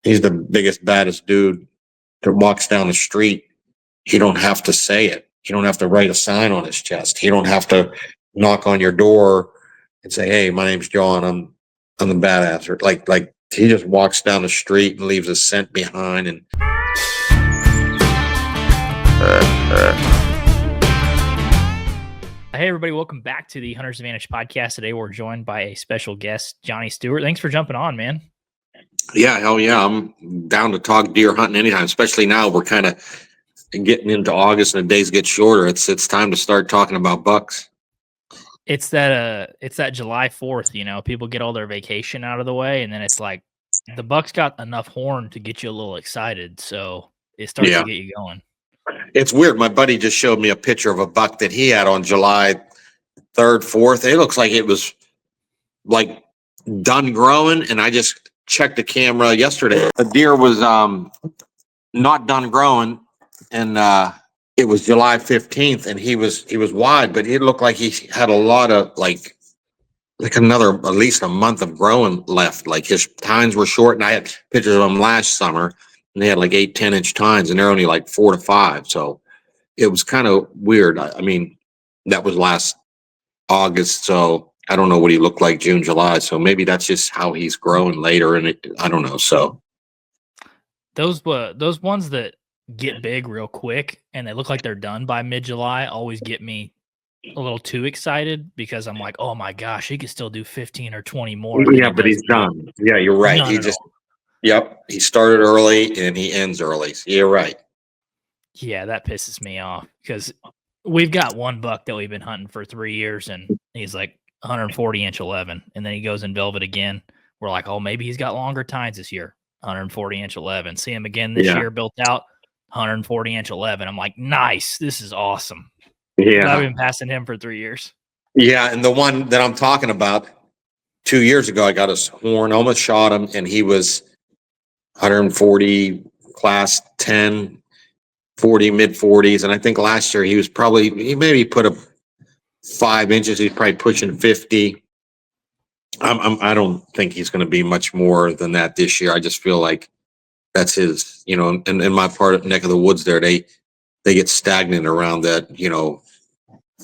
He's the biggest, baddest dude that walks down the street. You don't have to say it. You don't have to write a sign on his chest. You don't have to knock on your door and say, "Hey, my name's John. I'm the badass." Or like he just walks down the street and leaves a scent behind. And hey, everybody, welcome back to the Hunter's Advantage podcast. Today, we're joined by a special guest, Johnny Stewart. Thanks for jumping on, man. yeah, hell yeah, I'm down to talk deer hunting anytime. Especially now, we're kind of getting into August and the days get shorter. It's time to start talking about bucks. It's that July 4th, you know, people get all their vacation out of the way, and then it's like the buck's got enough horn to get you a little excited, so it starts to get you going. It's weird. My buddy just showed me a picture of a buck that he had on July 3rd, 4th. It looks like it was like done growing, and I just checked the camera yesterday. The deer was not done growing, and it was July 15th, and he was wide, but it looked like he had a lot of like another at least a month of growing left. Like his tines were short, and I had pictures of him last summer, and they had like 8-10 inch tines, and they're only like 4 to 5. So it was kind of weird. I mean, that was last August, so I don't know what he looked like June, July. So maybe that's just how he's growing later, and I don't know. So those ones that get big real quick and they look like they're done by mid-July always get me a little too excited, because I'm like, oh my gosh, he could still do 15 or 20 more. Yeah, but he's done. Yeah, you're right. He started early and he ends early. So you're right. Yeah, that pisses me off, because we've got one buck that we've been hunting for 3 years, and he's like 140 inch 11, and then he goes in velvet again. We're like, oh, maybe he's got longer tines this year. 140 inch 11. See him again this year, built out 140 inch 11. I'm like, nice. This is awesome. Yeah, I've been passing him for 3 years. Yeah, and the one that I'm talking about, 2 years ago, I got his horn, almost shot him, and he was 140, class 10, 40, mid 40s, and I think last year he maybe put up 5 inches. He's probably pushing 50. I don't think he's going to be much more than that this year. I just feel like that's his, you know, and in my neck of the woods there, they get stagnant around that, you know,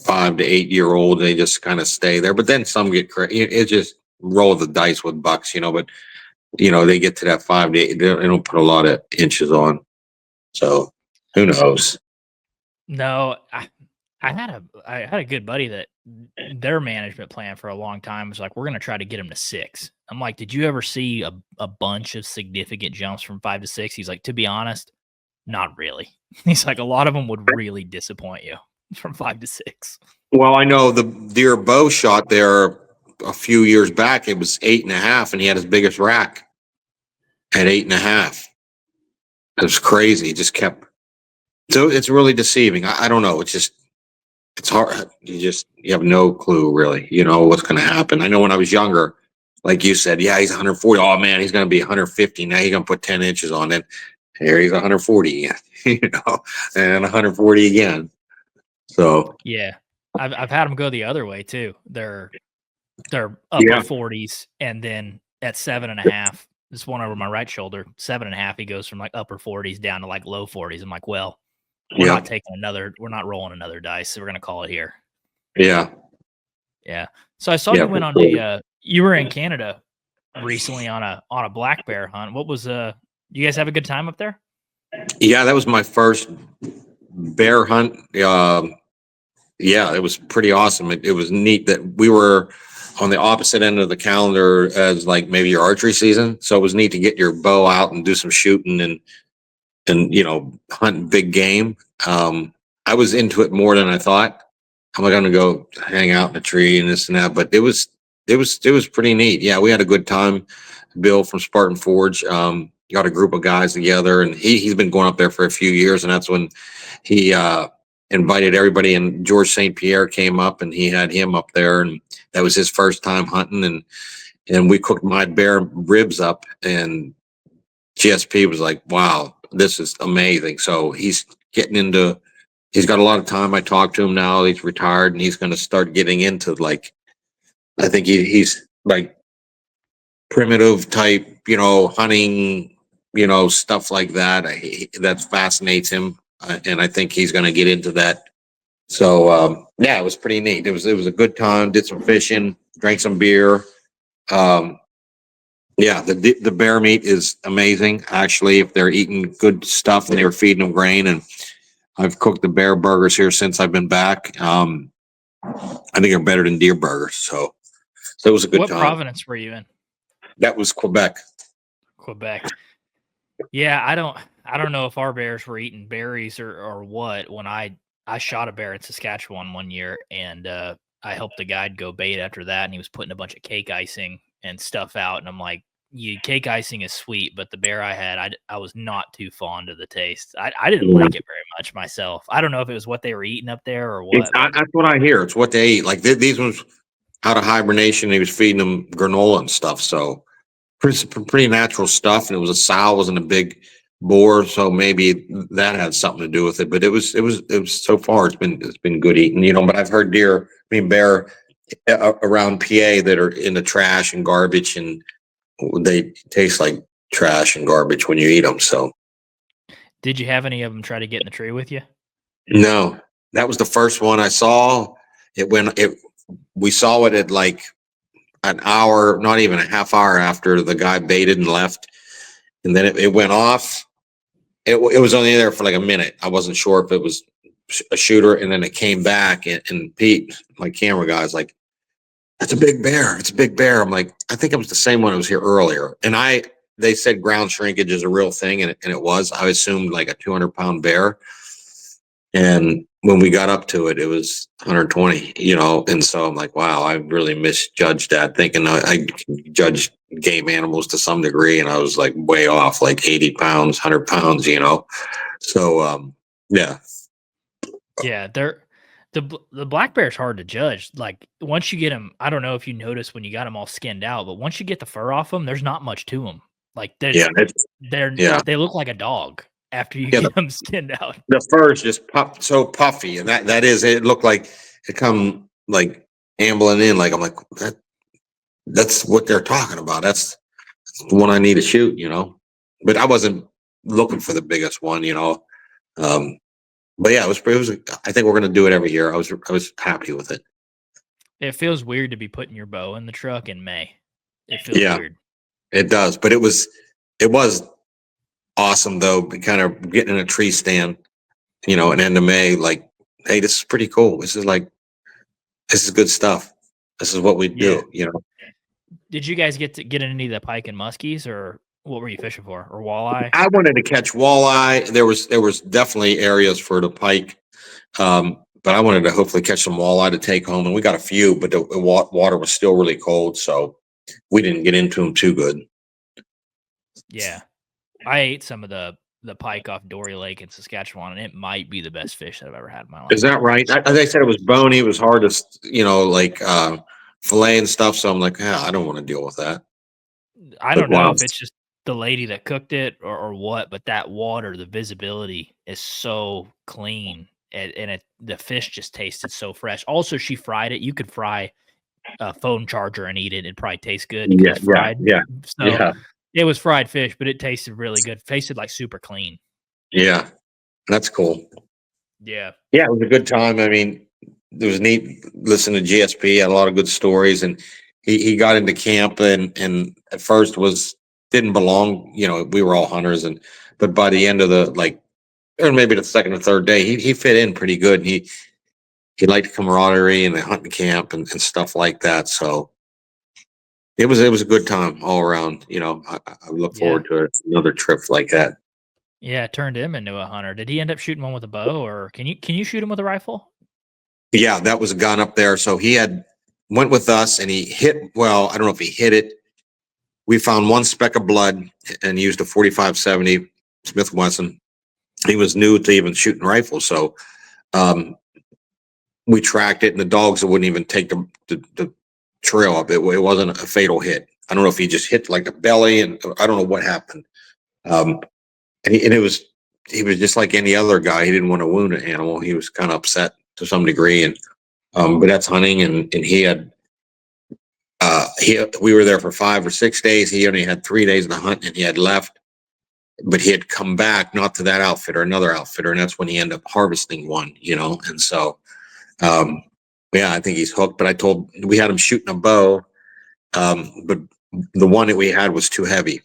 5 to 8 year old. They just kind of stay there, but then some get crazy. It just roll the dice with bucks, you know, but you know, they get to that 5 to 8, they don't put a lot of inches on. So who knows? No, I had a good buddy that their management plan for a long time was like, we're going to try to get him to 6. I'm like, did you ever see a bunch of significant jumps from 5 to 6? He's like, to be honest, not really. He's like, a lot of them would really disappoint you from 5 to 6. Well, I know the deer Bo shot there a few years back, it was 8.5, and he had his biggest rack at 8.5. It was crazy. He just kept. So it's really deceiving. I don't know. It's hard. You have no clue really, you know, what's going to happen. I know when I was younger, like you said, yeah, he's 140. Oh man, he's going to be 150. Now he's going to put 10 inches on it. Here he's 140, you know, and 140 again. So yeah, I've had them go the other way too. They're upper 40s, and then at 7.5, this one over my right shoulder, 7.5, he goes from like upper 40s down to like low 40s. I'm like, well, we're not rolling another dice, so we're gonna call it here. Yeah. So I saw you went on you were in Canada recently on a black bear hunt. What was you guys have a good time up there? Yeah, that was my first bear hunt. Yeah, it was pretty awesome. It was neat that we were on the opposite end of the calendar as like maybe your archery season. So it was neat to get your bow out and do some shooting and you know, hunt big game. I was into it more than I thought. I'm going to go hang out in a tree and this and that, but it was pretty neat. Yeah, we had a good time. Bill from Spartan Forge got a group of guys together, and he's been going up there for a few years, and that's when he invited everybody, and George St. Pierre came up, and he had him up there, and that was his first time hunting, and we cooked my bear ribs up, and GSP was like, wow, this is amazing. So he's got a lot of time. I talked to him now. He's retired, and he's going to start getting into like, I think he's like primitive type, you know, hunting stuff like that. That fascinates him, and I think he's going to get into that. So yeah, it was pretty neat. It was a good time. Did some fishing, drank some beer. Um, yeah, the bear meat is amazing. Actually, if they're eating good stuff and they were feeding them grain, and I've cooked the bear burgers here since I've been back. I think they're better than deer burgers. So it was a good What time. province were you in? That was Quebec. Quebec. Yeah, I don't know if our bears were eating berries or what. When I shot a bear in Saskatchewan one year, and I helped the guide go bait after that, and he was putting a bunch of cake icing and stuff out, and I'm like, "You cake icing is sweet, but the bear I had, I was not too fond of the taste. I didn't Yeah. like it very much myself. I don't know if it was what they were eating up there or what, but That's what I hear. It's what they eat. Like these ones out of hibernation. He was feeding them granola and stuff. So pretty natural stuff. And it was a sow, wasn't a big boar, so maybe that had something to do with it. But it was so far it's been good eating. But I've heard bear around PA that are in the trash and garbage, and they taste like trash and garbage when you eat them. So did you have any of them try to get in the tree with you? no, that was the first one I saw. We saw it at like an hour, not even a half hour after the guy baited and left, and then it went off. It was only there for like a minute. I wasn't sure if it was a shooter, and then it came back, and Pete, my camera guy, is like, "It's a big bear. It's a big bear." I'm like, "I think it was the same one that was here earlier." And they said ground shrinkage is a real thing, and it was. I assumed like a 200-pound bear, and when we got up to it, it was 120. And so I'm like, "Wow, I really misjudged that, thinking I judge game animals to some degree, and I was like way off, like 80 pounds, 100 pounds." So yeah. Yeah, the black bear's hard to judge. Like once you get them, I don't know if you notice when you got them all skinned out, but once you get the fur off them, there's not much to them. Like Yeah, yeah, they look like a dog after you yeah. get them skinned out. The fur is just so puffy, and that is it. Looked like it come like ambling in. Like I'm like that's what they're talking about. That's the one I need to shoot. But I wasn't looking for the biggest one. Um, but yeah, it was. I think we're gonna do it every year. I was happy with it. It feels weird to be putting your bow in the truck in May. It feels Yeah, weird. it does. But it was awesome though. Kind of getting in a tree stand. An end of May. Like, hey, this is pretty cool. This is good stuff. This is what we Yeah. do. Did you guys get any of the pike and muskies, or what were you fishing for, or walleye? I wanted to catch walleye. There was definitely areas for the pike, but I wanted to hopefully catch some walleye to take home, and we got a few, but the water was still really cold, so we didn't get into them too good. Yeah, I ate some of the pike off Dory Lake in Saskatchewan, and it might be the best fish that I've ever had in my life. Is that right? They said it was bony. It was hard to, like fillet and stuff. So I'm like, I don't want to deal with that. I But don't know wow, if it's just the lady that cooked it or what, but that water, the visibility is so clean, and the fish just tasted so fresh. Also, she fried it. You could fry a phone charger and eat it. It'd probably taste good because yeah, it's yeah, fried. yeah, So yeah, it was fried fish, but it tasted really good. Tasted like super clean. yeah. That's cool. Yeah. Yeah, it was a good time. I mean, it was neat listening to GSP. Had a lot of good stories, and he got into camp, and at first didn't belong. We were all hunters, but by the end of the or maybe the second or third day, he fit in pretty good. And he liked the camaraderie and the hunting camp and stuff like that. So it was a good time all around. I look Yeah. forward to another trip like that. Yeah. It turned him into a hunter. Did he end up shooting one with a bow, or can you shoot him with a rifle? Yeah, that was a gun up there. So he went with us, and he hit. Well, I don't know if he hit it. We found one speck of blood and used a 45-70 Smith Wesson. He was new to even shooting rifles, so we tracked it, and the dogs wouldn't even take the trail up. It wasn't a fatal hit. I don't know if he just hit like the belly, and I don't know what happened. Um, and he was just like any other guy. He didn't want to wound an animal. He was kind of upset to some degree, and but that's hunting, and we were there for 5 or 6 days. He only had 3 days to hunt, and he had left. but he had come back, not to that outfitter, another outfitter. And that's when he ended up harvesting one, And so, yeah, I think he's hooked, but we had him shooting a bow. But the one that we had was too heavy.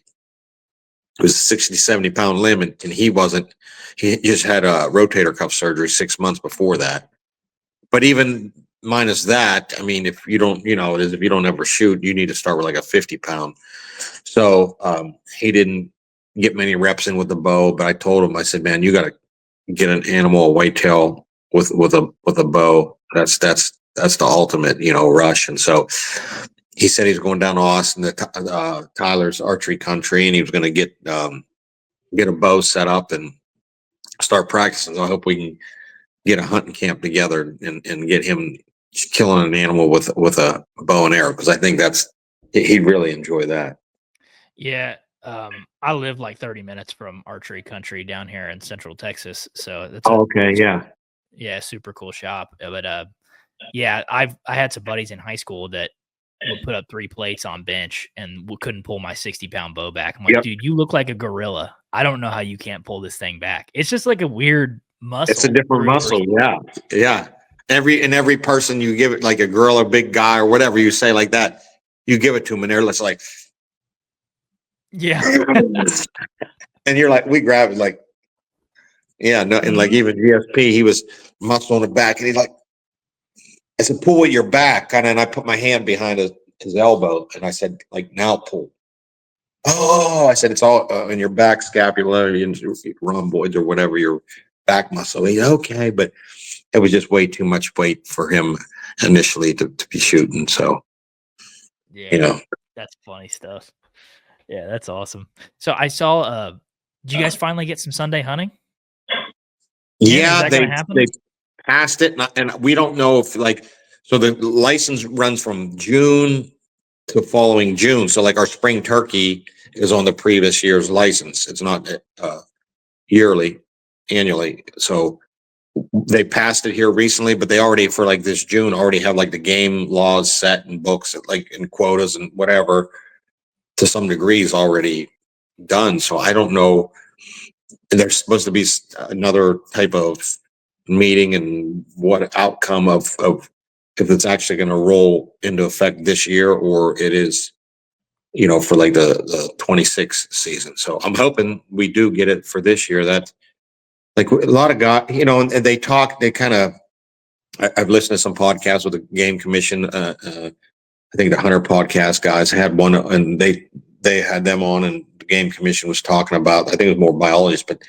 It was a 60, 70 pound limit, and he just had a rotator cuff surgery 6 months before that. But even minus that, I mean, if you don't, if you don't ever shoot, you need to start with like a 50 pound. So he didn't get many reps in with the bow, but I told him, I said, man, you got to get an animal, a whitetail with a bow. That's the ultimate, rush. And so he said he's going down to Austin to Tyler's archery country, and he was going to get a bow set up and start practicing. So I hope we can get a hunting camp together and get him killing an animal with a bow and arrow, because I think he'd really enjoy that. Yeah. I live like 30 minutes from archery country down here in Central Texas. So that's okay. Yeah. Yeah. Super cool shop. But yeah, I had some buddies in high school that would put up 3 plates on bench and couldn't pull my 60-pound bow back. I'm like, Yep. dude, you look like a gorilla. I don't know how you can't pull this thing back. It's just like a weird muscle. It's a different muscle. Yeah. Yeah. Every person you give it, like a girl or big guy or whatever you say like that, you give it to them and they're just like, yeah. And you're like, we grab it like, yeah, no, and like even GSP, he was muscle on the back, and he's like, I said, pull with your back, and I put my hand behind his elbow, and I said, like, now pull. Oh, I said, it's all in your back scapula and rhomboids or whatever, your back muscle. He's okay, but it was just way too much weight for him initially to be shooting. So, yeah, that's funny stuff. Yeah, that's awesome. So I saw, did you guys finally get some Sunday hunting? Yeah, they passed it, and we don't know if so the license runs from June to following June. So like our spring turkey is on the previous year's license. It's not annually. So they passed it here recently, but they already, for like this June, already have like the game laws set and books, like in quotas and whatever, to some degrees already done. So I don't know. There's supposed to be another type of meeting and what outcome of if it's actually going to roll into effect this year, or it is, for like the 26 season. So I'm hoping we do get it for this year. That like a lot of guys, and they kind of, I've listened to some podcasts with the game commission. I think the hunter podcast guys had one, and they had them on, and the game commission was talking about, I think it was more biologists, but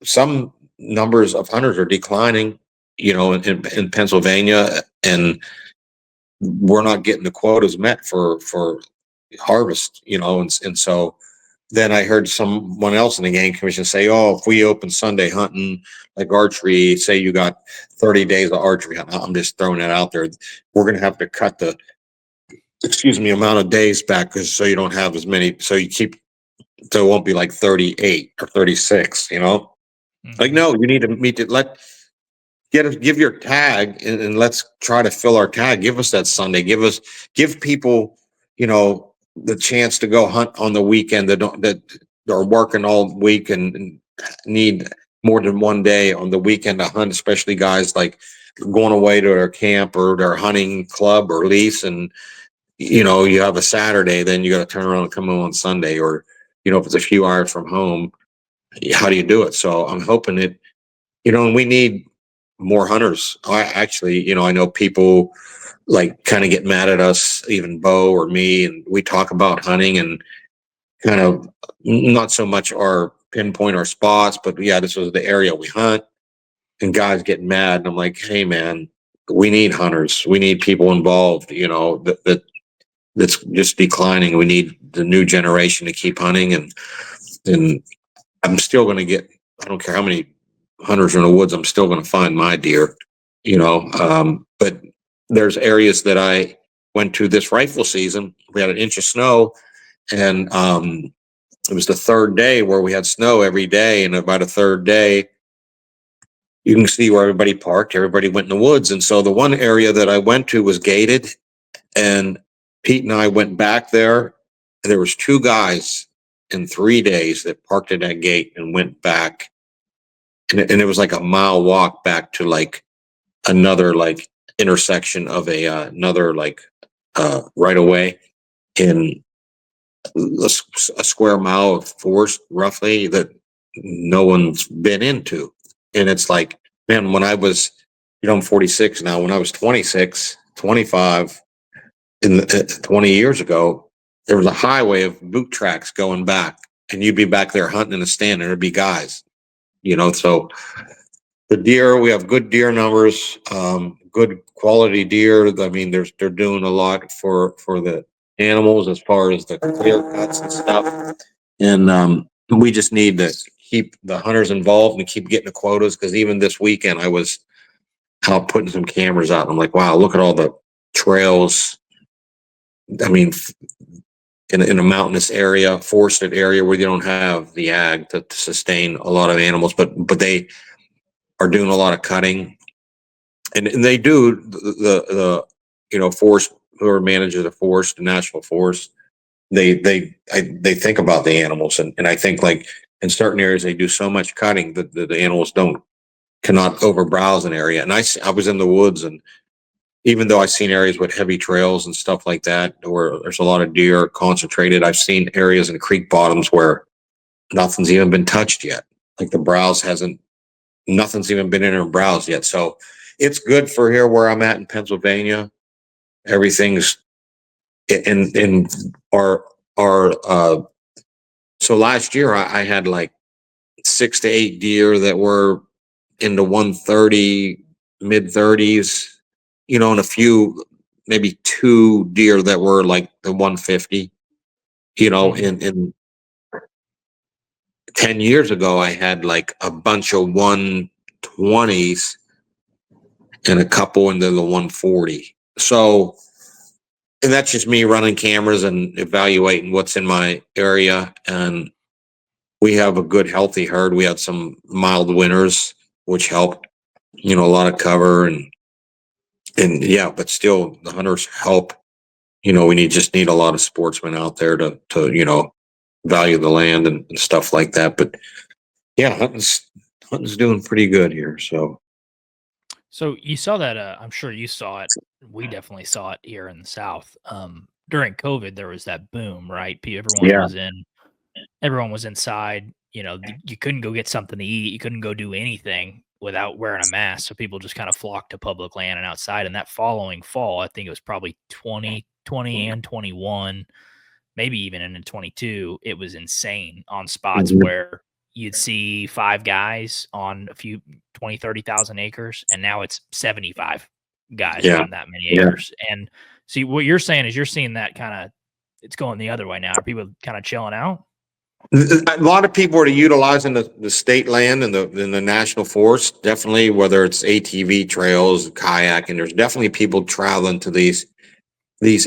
some numbers of hunters are declining, in Pennsylvania, and we're not getting the quotas met for harvest, and so then I heard someone else in the game commission say, oh, if we open Sunday hunting, like archery, say you got 30 days of archery hunting, I'm just throwing that out there, we're going to have to cut the amount of days back, so you don't have as many, so it won't be like 38 or 36, like, no, you need to meet it. Give your tag, and let's try to fill our tag. Give us that Sunday. Give people, the chance to go hunt on the weekend that are working all week and need more than one day on the weekend to hunt, especially guys like going away to their camp or their hunting club or lease, and you have a Saturday, then you got to turn around and come on Sunday, or if it's a few hours from home, how do you do it? So I'm hoping it, and we need more hunters. I actually, I know people like kind of get mad at us, even Bo or me, and we talk about hunting and kind of not so much our pinpoint our spots, but yeah, this was the area we hunt, and guys get mad, and I'm like, hey man, we need hunters. We need people involved, that's just declining. We need the new generation to keep hunting, and I'm still going to get, I don't care how many hunters are in the woods, I'm still going to find my deer, but there's areas that I went to this rifle season. We had an inch of snow, and it was the third day where we had snow every day. And about a third day, you can see where everybody parked, everybody went in the woods. And so the one area that I went to was gated, and Pete and I went back there, and there was 2 guys in 3 days that parked at that gate and went back. And it was like a mile walk back to like another like intersection of another like right away in a square mile of forest roughly that no one's been into. And it's like, man, when I was, I'm 46 now. When I was 26, 25, 20 years ago, there was a highway of boot tracks going back, and you'd be back there hunting in a stand, and there'd be guys, So the deer, we have good deer numbers, good quality deer. I mean, they're doing a lot for the animals as far as the clear cuts and stuff. And we just need to keep the hunters involved and keep getting the quotas, because even this weekend I was out putting some cameras out. And I'm like, wow, look at all the trails. I mean, in a mountainous area, forested area where you don't have the ag to sustain a lot of animals, but they are doing a lot of cutting, and they do the forest, who are managers of forest, the national forest. They think about the animals, and I think like in certain areas they do so much cutting that the animals cannot overbrowse an area. And I was in the woods, and even though I've seen areas with heavy trails and stuff like that, where there's a lot of deer concentrated, I've seen areas in creek bottoms where nothing's even been touched yet. Like the browse nothing's even been in her browse yet. So it's good for here where I'm at in Pennsylvania. Everything's in our so last year I had like 6 to 8 deer that were in the 130, mid 30s, and a few, maybe 2 deer that were like the 150, in 10 years ago, I had like a bunch of 120s and a couple into the 140. So, and that's just me running cameras and evaluating what's in my area. And we have a good, healthy herd. We had some mild winters, which helped, a lot of cover, and yeah, but still the hunters help. We just need a lot of sportsmen out there to value the land and stuff like that. But yeah, hunting's doing pretty good here. So you saw that, I'm sure you saw it. We definitely saw it here in the South. During COVID, there was that boom, right? Yeah. Everyone was inside. You couldn't go get something to eat. You couldn't go do anything without wearing a mask. So people just kind of flocked to public land and outside. And that following fall, I think it was probably 2020 and 21, maybe even into 22, it was insane on spots Mhm. where you'd see 5 guys on a few 20, 30,000 acres, and now it's 75 guys Yeah. on that many Yeah. acres. And see, what you're saying is you're seeing that kinda it's going the other way now. Are people kinda chilling out? A lot of people are utilizing the state land and the national forest. Definitely, whether it's ATV trails, kayaking, there's definitely people traveling to these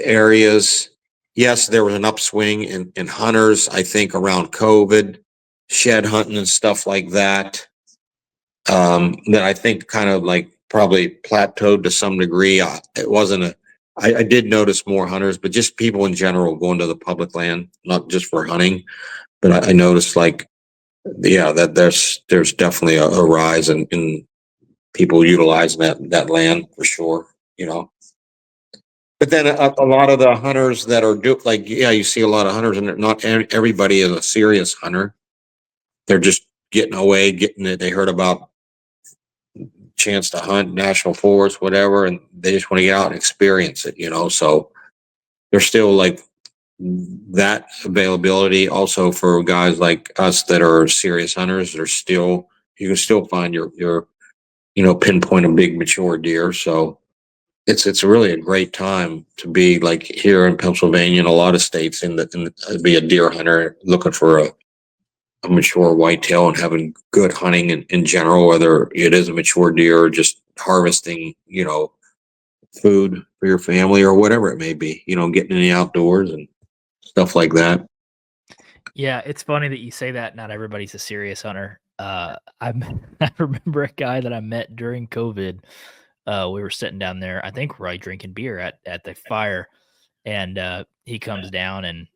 areas. Yes, there was an upswing in hunters, I think, around COVID, shed hunting and stuff like that. That I think kind of like probably plateaued to some degree. It wasn't I did notice more hunters, but just people in general going to the public land, not just for hunting. But I noticed like, yeah, that there's definitely a rise in people utilizing that land for sure. But then a lot of the hunters that are like, yeah, you see a lot of hunters, and not everybody is a serious hunter. They're just getting away, getting it. They heard about chance to hunt national forest, whatever, and they just want to get out and experience it. So there's still like that availability also for guys like us that are serious hunters. You can still find your pinpoint a big mature deer. So it's really a great time to be like here in Pennsylvania and a lot of states be a deer hunter looking for a mature whitetail and having good hunting in general, whether it is a mature deer or just harvesting, food for your family or whatever it may be, getting in the outdoors and stuff like that. Yeah, it's funny that you say that not everybody's a serious hunter. I remember a guy that I met during COVID. We were sitting down there, I think, right, drinking beer at the fire, and he comes down and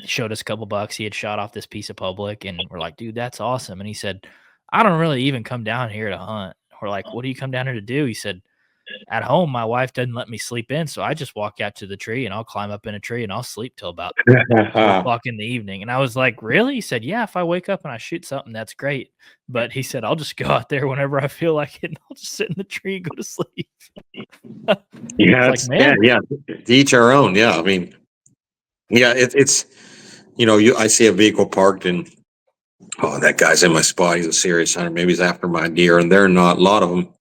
showed us a couple bucks. He had shot off this piece of public, and we're like, dude, that's awesome. And he said, I don't really even come down here to hunt. We're like, what do you come down here to do? He said, at home, my wife doesn't let me sleep in, so I just walk out to the tree and I'll climb up in a tree and I'll sleep till about 4 o'clock in the evening. And I was like, really? He said, yeah, if I wake up and I shoot something, that's great. But he said, I'll just go out there whenever I feel like it and I'll just sit in the tree and go to sleep. Yeah, It's like, man, yeah. To each our own. Yeah, I mean, yeah, it's I see a vehicle parked and oh, that guy's in my spot. He's a serious hunter. Maybe he's after my deer, and they're not. A lot of them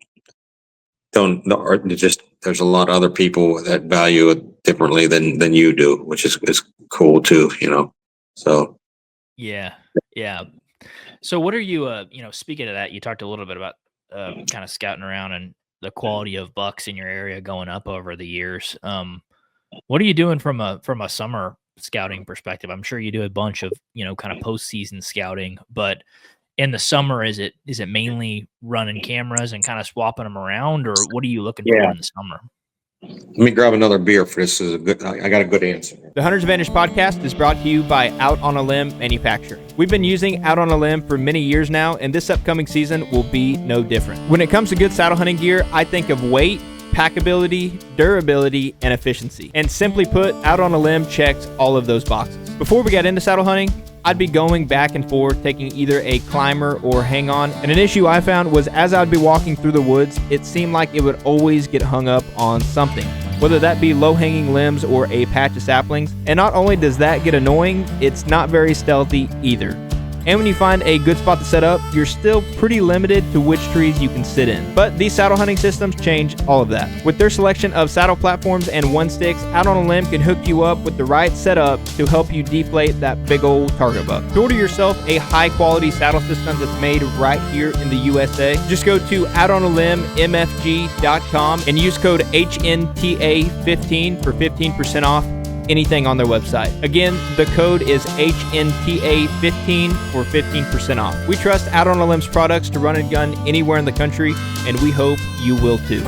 don't. Or just there's a lot of other people that value it differently than you do, which is cool too. So yeah, yeah. So what are you, speaking of that, you talked a little bit about kind of scouting around and the quality of bucks in your area going up over the years. What are you doing from a summer scouting perspective? I'm sure you do a bunch of, kind of postseason scouting, but in the summer, is it mainly running cameras and kind of swapping them around, or what are you looking for yeah, in the summer? let me grab another beer for this. Is a good. I got a good answer. The Hunter's Advantage podcast is brought to you by Out on a Limb Manufacturing. We've been using Out on a Limb for many years now, and this upcoming season will be no different. When it comes to good saddle hunting gear, I think of weight, packability, durability, and efficiency. And simply put, Out on a Limb checks all of those boxes. Before we got into saddle hunting, I'd be going back and forth, taking either a climber or hang on. And an issue I found was as I'd be walking through the woods, it seemed like it would always get hung up on something, whether that be low-hanging limbs or a patch of saplings. And not only does that get annoying, it's not very stealthy either. And when you find a good spot to set up, you're still pretty limited to which trees you can sit in. But these saddle hunting systems change all of that. With their selection of saddle platforms and one sticks, Out on a Limb can hook you up with the right setup to help you deflate that big old target buck. To order yourself a high quality saddle system that's made right here in the USA, just go to outonialimbmfg.com and use code HNTA15 for 15% off anything on their website. Again, the code is HNTA15 for 15% off. We trust Out on a Limb's products to run and gun anywhere in the country, and we hope you will too.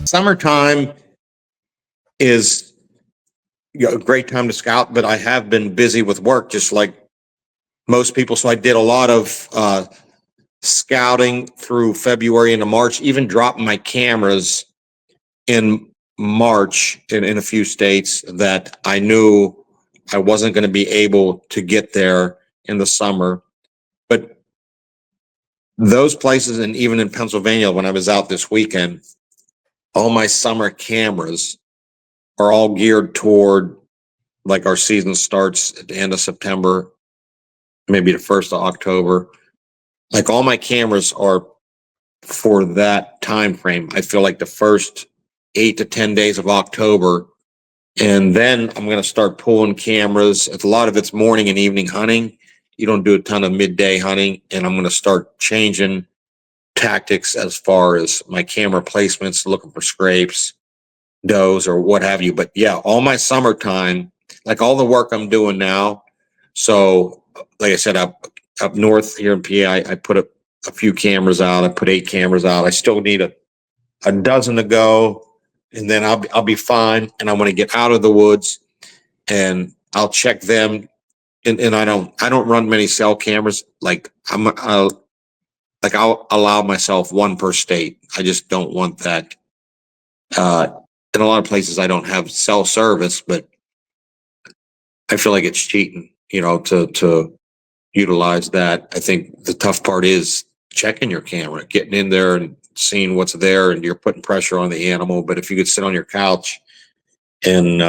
Summertime is a great time to scout, but I have been busy with work just like most people. So I did a lot of scouting through February into March, even dropping my cameras in March in a few states that I knew I wasn't going to be able to get there in the summer. But those places, and even in Pennsylvania, when I was out this weekend, all my summer cameras are all geared toward, like, our season starts at the end of September, maybe the 1st of October. Like, all my cameras are for that time frame. I feel like the first 8 to 10 days of October. And then I'm going to start pulling cameras. A lot of it's morning and evening hunting. You don't do a ton of midday hunting. And I'm going to start changing tactics as far as my camera placements, looking for scrapes, does, or what have you. But yeah, all my summertime, like all the work I'm doing now. So like I said, up north here in PA, I put a few cameras out. I put 8 cameras out. I still need a dozen to go. And then I'll be fine. And I want to get out of the woods and I'll check them. And I don't run many cell cameras. Like I'll allow myself one per state. I just don't want that. In a lot of places I don't have cell service, but I feel like it's cheating, to utilize that. I think the tough part is checking your camera, getting in there and seeing what's there, and you're putting pressure on the animal. But if you could sit on your couch and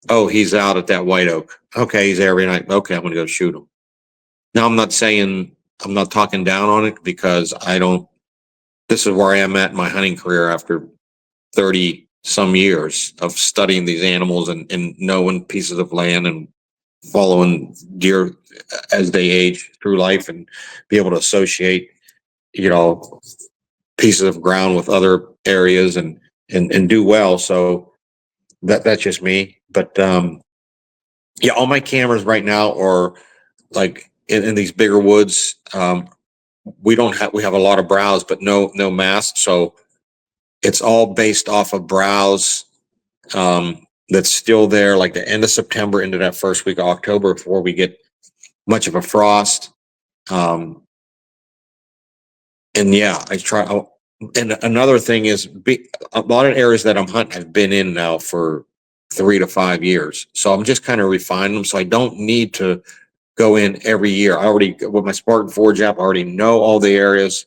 oh, he's out at that white oak. Okay, he's there every night. Okay, I'm gonna go shoot him. Now I'm not talking down on it, because this is where I am at in my hunting career after 30 some years of studying these animals and knowing pieces of land and following deer as they age through life and be able to associate, pieces of ground with other areas and do well. So that's just me. But yeah, all my cameras right now are like in these bigger woods. We have a lot of browse, but no mast. So it's all based off of browse. that's still there, like the end of September into that first week of October before we get much of a frost. And yeah, I try. And another thing is, a lot of areas that I'm hunting, I've been in now for 3 to 5 years. So I'm just kind of refining them. So I don't need to go in every year. I already, with my Spartan Forge app, I already know all the areas.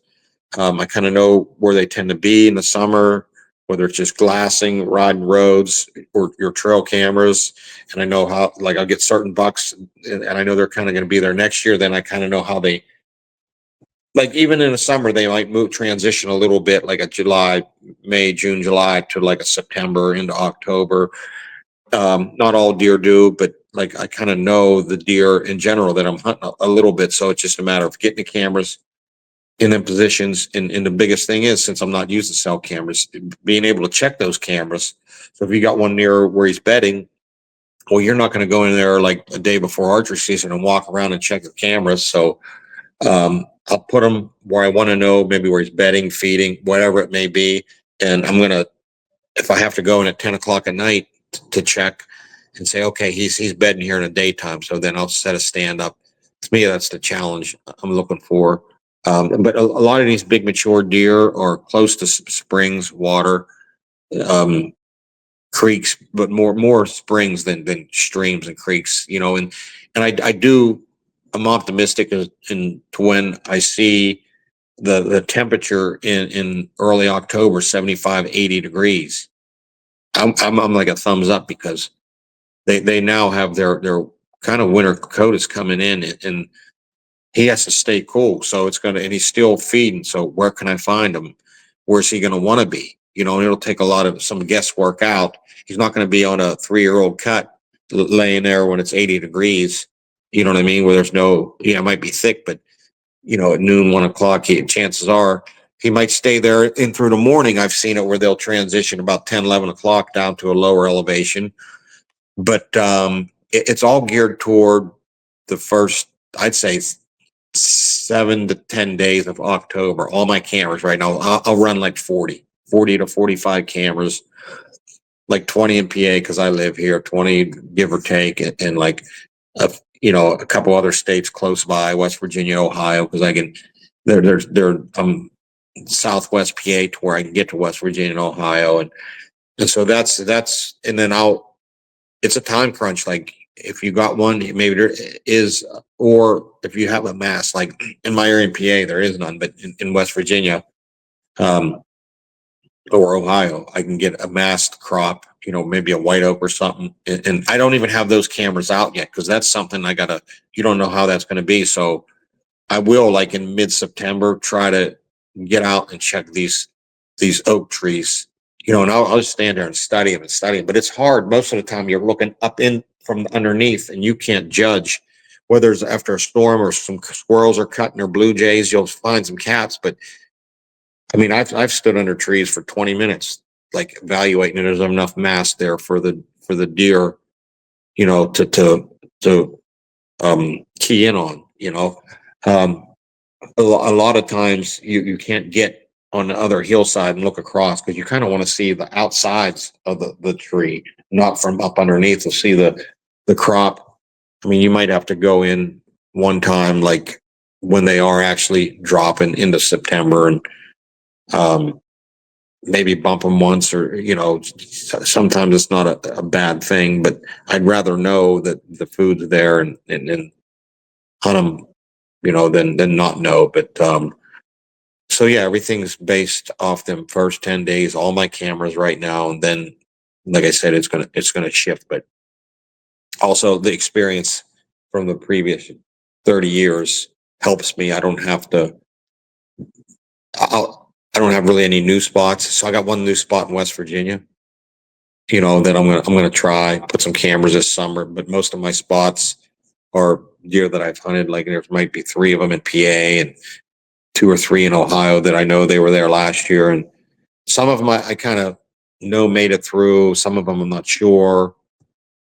I kind of know where they tend to be in the summer, whether it's just glassing, riding roads, or your trail cameras. And I know how, like, I'll get certain bucks, and I know they're kind of going to be there next year. Then I kind of know how they, like, even in the summer, they might transition a little bit, like a July, May, June, July to like a September into October. Not all deer do, but like I kind of know the deer in general that I'm hunting a little bit. So it's just a matter of getting the cameras in them positions. And the biggest thing is, since I'm not using cell cameras, being able to check those cameras. So if you got one near where he's bedding, well, you're not going to go in there like a day before archery season and walk around and check the cameras. So I'll put them where I want to know, maybe where he's bedding, feeding, whatever it may be. And I'm going to, if I have to go in at 10 o'clock at night to check and say, okay, he's bedding here in the daytime. So then I'll set a stand up. To me, that's the challenge I'm looking for. But a lot of these big mature deer are close to springs, water, creeks, but more springs than streams and creeks, and I'm optimistic in to when I see the temperature in early October, 75, 80 degrees. I'm like a thumbs up, because they now have their kind of winter coat is coming in, and he has to stay cool. So and he's still feeding. So where can I find him? Where's he going to want to be? And it'll take some guesswork out. He's not going to be on a 3-year-old cut laying there when it's 80 degrees. You know what I mean? Where there's it might be thick, but at noon, 1 o'clock, chances are he might stay there in through the morning. I've seen it where they'll transition about 10, 11 o'clock down to a lower elevation. But it's all geared toward the first, I'd say, 7 to 10 days of October. All my cameras right now, I'll run like 40 to 45 cameras, like 20 in PA because I live here, 20 give or take, and like a couple other states close by, West Virginia, Ohio, because I can. There's Southwest PA to where I can get to West Virginia and Ohio, and so that's and then it's a time crunch. Like, if you got one, maybe there is, or if you have a mass, like in my area in PA, there is none, but in West Virginia, or Ohio, I can get a masked crop, maybe a white oak or something. And I don't even have those cameras out yet, because that's something you don't know how that's going to be. So I will, like in mid-September, try to get out and check these oak trees, and I'll just stand there and study them. But it's hard. Most of the time you're looking up in from underneath, and you can't judge whether it's after a storm or some squirrels are cutting or blue jays. You'll find some cats, but I mean, I've stood under trees for 20 minutes, like evaluating, and there's enough mass there for the deer, to key in on, a lot of times you can't get on the other hillside and look across, because you kind of want to see the outsides of the tree, not from up underneath to see the crop. I mean, you might have to go in one time, like when they are actually dropping into September, and maybe bump them once, or sometimes it's not a bad thing, but I'd rather know that the food's there and hunt them, than not know. But so yeah, everything's based off them first 10 days, all my cameras right now, and then, like I said, it's gonna shift. But also the experience from the previous 30 years helps me. I don't have really any new spots. So I got one new spot in West Virginia, that I'm gonna try, put some cameras this summer. But most of my spots are deer that I've hunted. Like, there might be 3 of them in PA and 2 or 3 in Ohio that I know they were there last year. And some of them I kind of know made it through. Some of them I'm not sure,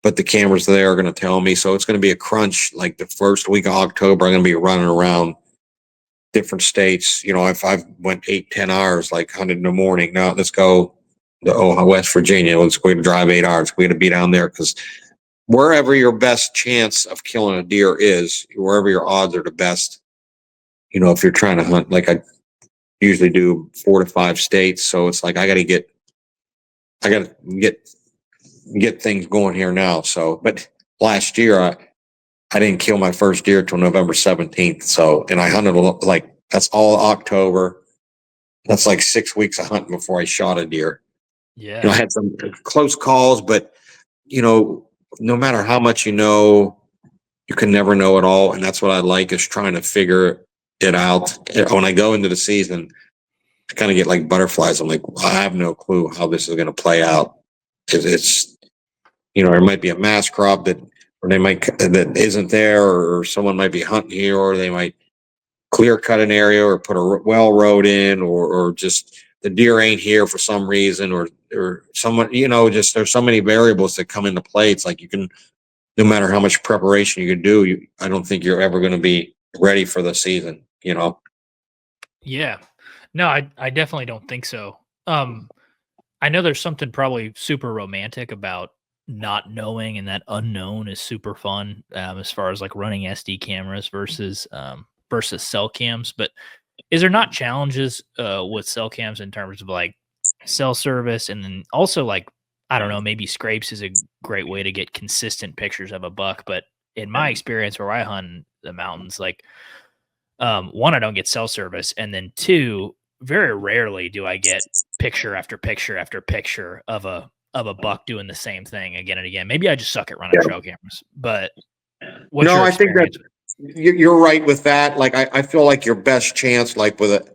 but the cameras there are going to tell me. So it's going to be a crunch. Like the first week of October, I'm going to be running around different states. If I've went 8, 10 hours, like hunted in the morning, now let's go West Virginia. Let's go to drive 8 hours. We're going to be down there because wherever your best chance of killing a deer is, wherever your odds are the best. If you're trying to hunt, like I usually do 4 to 5 states, so it's like I got to get things going here now. So, but last year I didn't kill my first deer till November 17th. So, and I hunted like that's all October. That's like 6 weeks of hunting before I shot a deer. Yeah. I had some close calls, but no matter how much you can never know it all. And that's what I like is trying to figure it out. When I go into the season, I kind of get like butterflies. I'm like, I have no clue how this is going to play out. It's there might be a mass crop that isn't there, or someone might be hunting here, or they might clear cut an area or put a well road in, or just the deer ain't here for some reason, or someone, just there's so many variables that come into play. It's like no matter how much preparation you can do, I don't think you're ever going to be ready for the season, Yeah. No, I definitely don't think so. I know there's something probably super romantic about not knowing, and that unknown is super fun, as far as like running SD cameras versus cell cams. But is there not challenges with cell cams in terms of like cell service, and then also like, I don't know, maybe scrapes is a great way to get consistent pictures of a buck. But in my experience where I hunt in the mountains, like, one, I don't get cell service, and then two, very rarely do I get picture after picture after picture of a buck doing the same thing again and again. Maybe I just suck at running trail cameras, but what's your I think that experience? you're right with that. Like, I feel like your best chance, like with a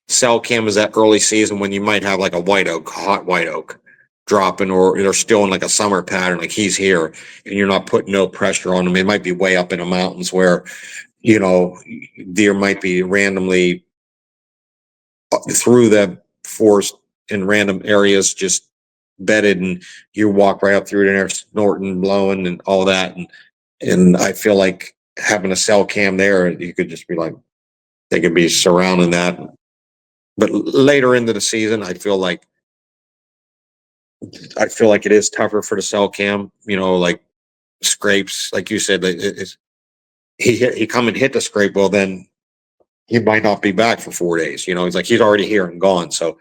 cell cam, is that early season when you might have like a hot white oak dropping, or they're still in like a summer pattern, like he's here, and you're not putting no pressure on them. It might be way up in the mountains where, deer might be randomly through the forest in random areas, just bedded, and you walk right up through there, snorting, blowing, and all that. And I feel like having a cell cam there, you could just be like, they could be surrounding that. But later into the season, I feel like it is tougher for the cell cam. Like scrapes, like you said, he come and hit the scrape. Well, then he might not be back for 4 days. He's like, he's already here and gone. So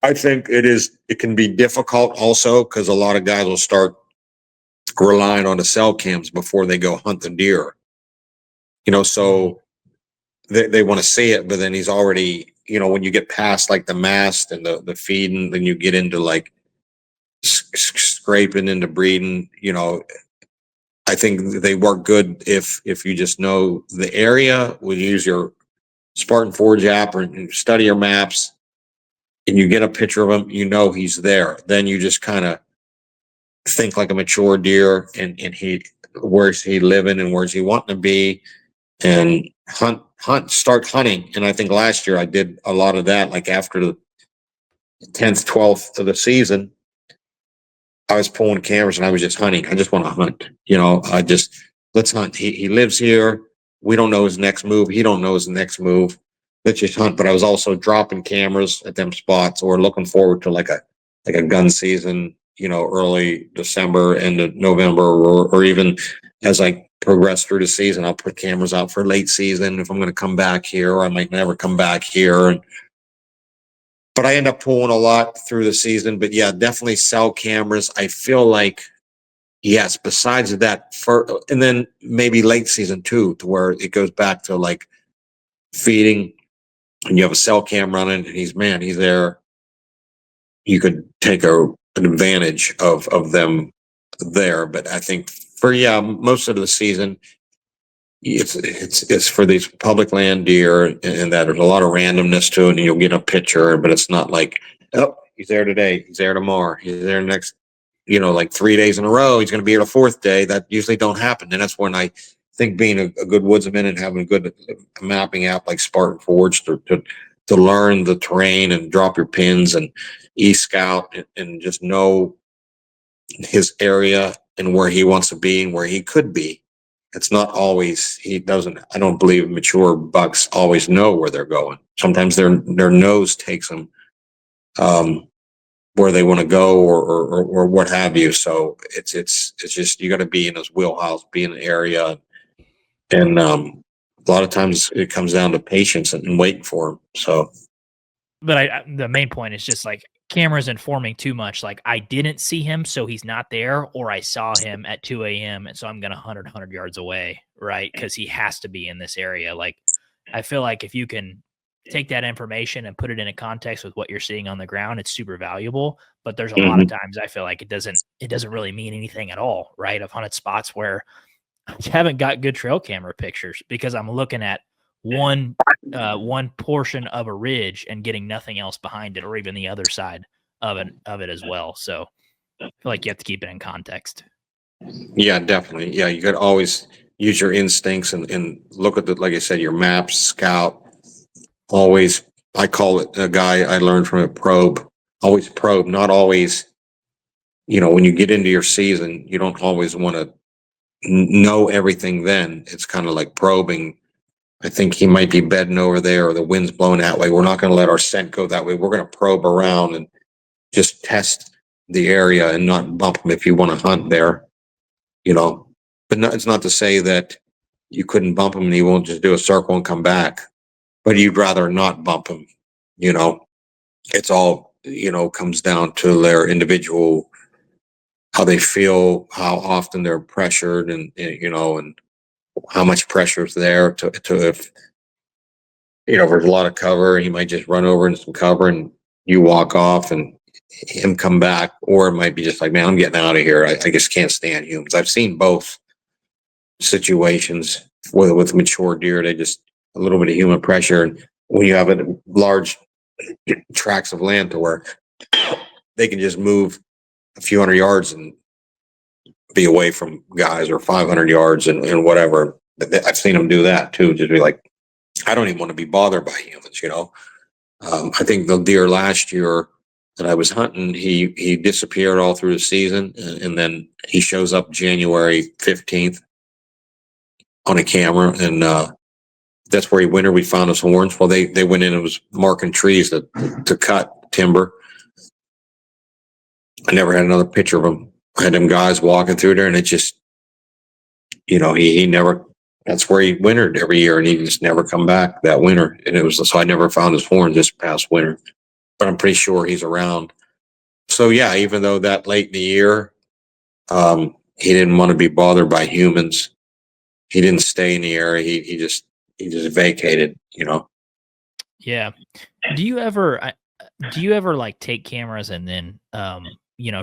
I think it can be difficult also, because a lot of guys will start relying on the cell cams before they go hunt the deer. So they want to see it, but then he's already, when you get past like the mast and the feeding, then you get into like scraping into breeding. I think they work good if you just know the area. We use your Spartan Forge app or study your maps, and you get a picture of him, he's there. Then you just kind of think like a mature deer, and where's he living and where's he wanting to be, and start hunting. And I think last year I did a lot of that. Like after the 10th, 12th of the season, I was pulling cameras and I was just hunting. I just want to hunt. Let's hunt. He lives here. We don't know his next move. He don't know his next move. Let's just hunt. But I was also dropping cameras at them spots, or looking forward to like a gun season, early December, end of November, or even as I progress through the season, I'll put cameras out for late season if I'm going to come back here, or I might never come back here. But I end up pulling a lot through the season. But yeah, definitely cell cameras. I feel like, yes, besides that, and then maybe late season too, to where it goes back to like feeding, and you have a cell cam running, and he's there. You could take an advantage of them there. But I think for most of the season, it's for these public land deer, and that there's a lot of randomness to it, and you'll get a picture, but it's not like, oh, he's there today, he's there tomorrow, he's there next, like 3 days in a row, he's going to be here the fourth day. That usually don't happen. And that's when I think being a good woodsman and having a good mapping app like Spartan Forge to learn the terrain and drop your pins and e-scout and just know his area and where he wants to be and where he could be. It's not always, I don't believe mature bucks always know where they're going. Sometimes their nose takes them where they want to go or what have you. So it's just, you got to be in his wheelhouse, be in the area. And, a lot of times it comes down to patience and waiting for him. So, But the main point is just like cameras informing too much. Like I didn't see him, so he's not there, or I saw him at 2 a.m. and so I'm gonna 100 yards away, right? Because he has to be in this area. Like I feel like if you can take that information and put it in a context with what you're seeing on the ground, it's super valuable. But there's a lot of times I feel like it doesn't really mean anything at all, right? I've hunted spots where I haven't got good trail camera pictures because I'm looking at one one portion of a ridge and getting nothing else behind it, or even the other side of it as well. So I feel like you have to keep it in context. yeah, definitely. Yeah, you got to always use your instincts and look at the, like I said, your maps, scout. Always, I call it, a guy I learned from it, probe. Always probe, not always. When you get into your season, you don't always want to know everything. Then it's kind of like probing. I think he might be bedding over there, or the wind's blowing that way. We're not going to let our scent go that way. We're going to probe around and just test the area and not bump him if you want to hunt there. But it's not to say that you couldn't bump him and he won't just do a circle and come back. But you'd rather not bump him. It's all, comes down to their individual, how they feel, how often they're pressured, and how much pressure is there to if there's a lot of cover, he might just run over into some cover and you walk off and him come back. Or it might be just like, man, I'm getting out of here. I just can't stand humans. I've seen both situations with mature deer. They just, a little bit of human pressure. And when you have a large tracts of land to where they can just move a few hundred yards and be away from guys, or 500 yards and whatever. I've seen them do that too. Just be like, I don't even want to be bothered by humans. I think the deer last year that I was hunting, he disappeared all through the season, and then he shows up January 15th on a camera, and that's where he wintered. We found his horns. Well, they went in and was marking trees to cut timber. I never had another picture of him. I had them guys walking through there, and it just, he never. That's where he wintered every year, and he just never come back that winter. And it was, so I never found his horn this past winter, but I'm pretty sure he's around. So yeah, even though that late in the year, he didn't want to be bothered by humans. He didn't stay in the area. He just vacated. Yeah. Do you ever like take cameras and then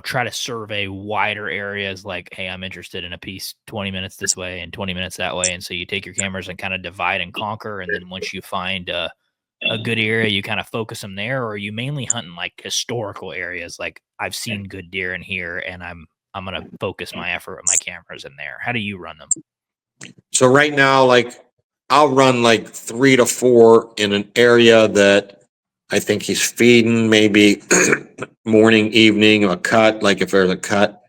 try to survey wider areas, like, hey, I'm interested in a piece 20 minutes this way and 20 minutes that way, and so you take your cameras and kind of divide and conquer, and then once you find a good area, you kind of focus them there? Or are you mainly hunting like historical areas, like I've seen good deer in here and I'm gonna focus my effort with my cameras in there? How do you run them? So right now, like, I'll run like 3 to 4 in an area that I think he's feeding, maybe morning, evening, a cut, like if there's a cut,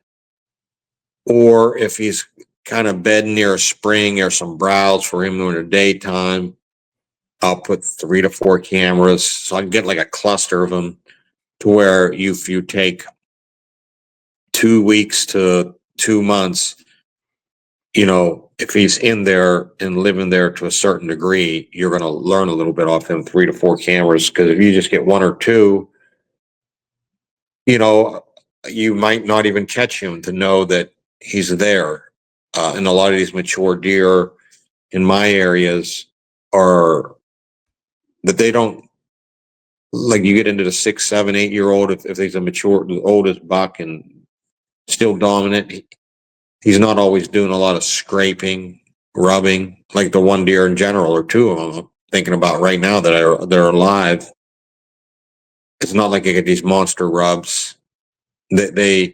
or if he's kind of bedding near a spring or some browse for him during the daytime. I'll put 3 to 4 cameras so I can get like a cluster of them, to where if you take 2 weeks to 2 months, if he's in there and living there to a certain degree, you're going to learn a little bit off him. 3 to 4 cameras, because if you just get 1 or 2, you might not even catch him to know that he's there. And a lot of these mature deer in my areas are that they don't, like, you get into the 6, 7, 8 year old. If he's a mature, the oldest buck and still dominant, he's not always doing a lot of scraping, rubbing, like the one deer in general, or 2 of them I'm thinking about right now that they're alive. It's not like they get these monster rubs. I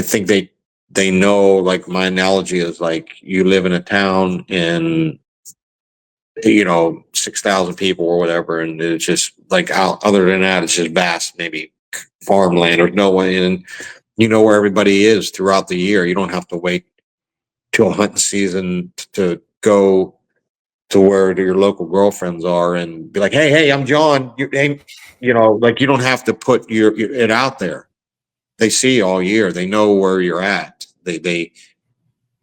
think they know, like, my analogy is like, you live in a town and 6,000 people or whatever, and it's just like, other than that, it's just vast, maybe farmland, or no one, and where everybody is throughout the year. You don't have to wait till hunting season to go to where your local girlfriends are and be like, hey, I'm John. Hey, like you don't have to put it out there. They see you all year. They know where you're at. They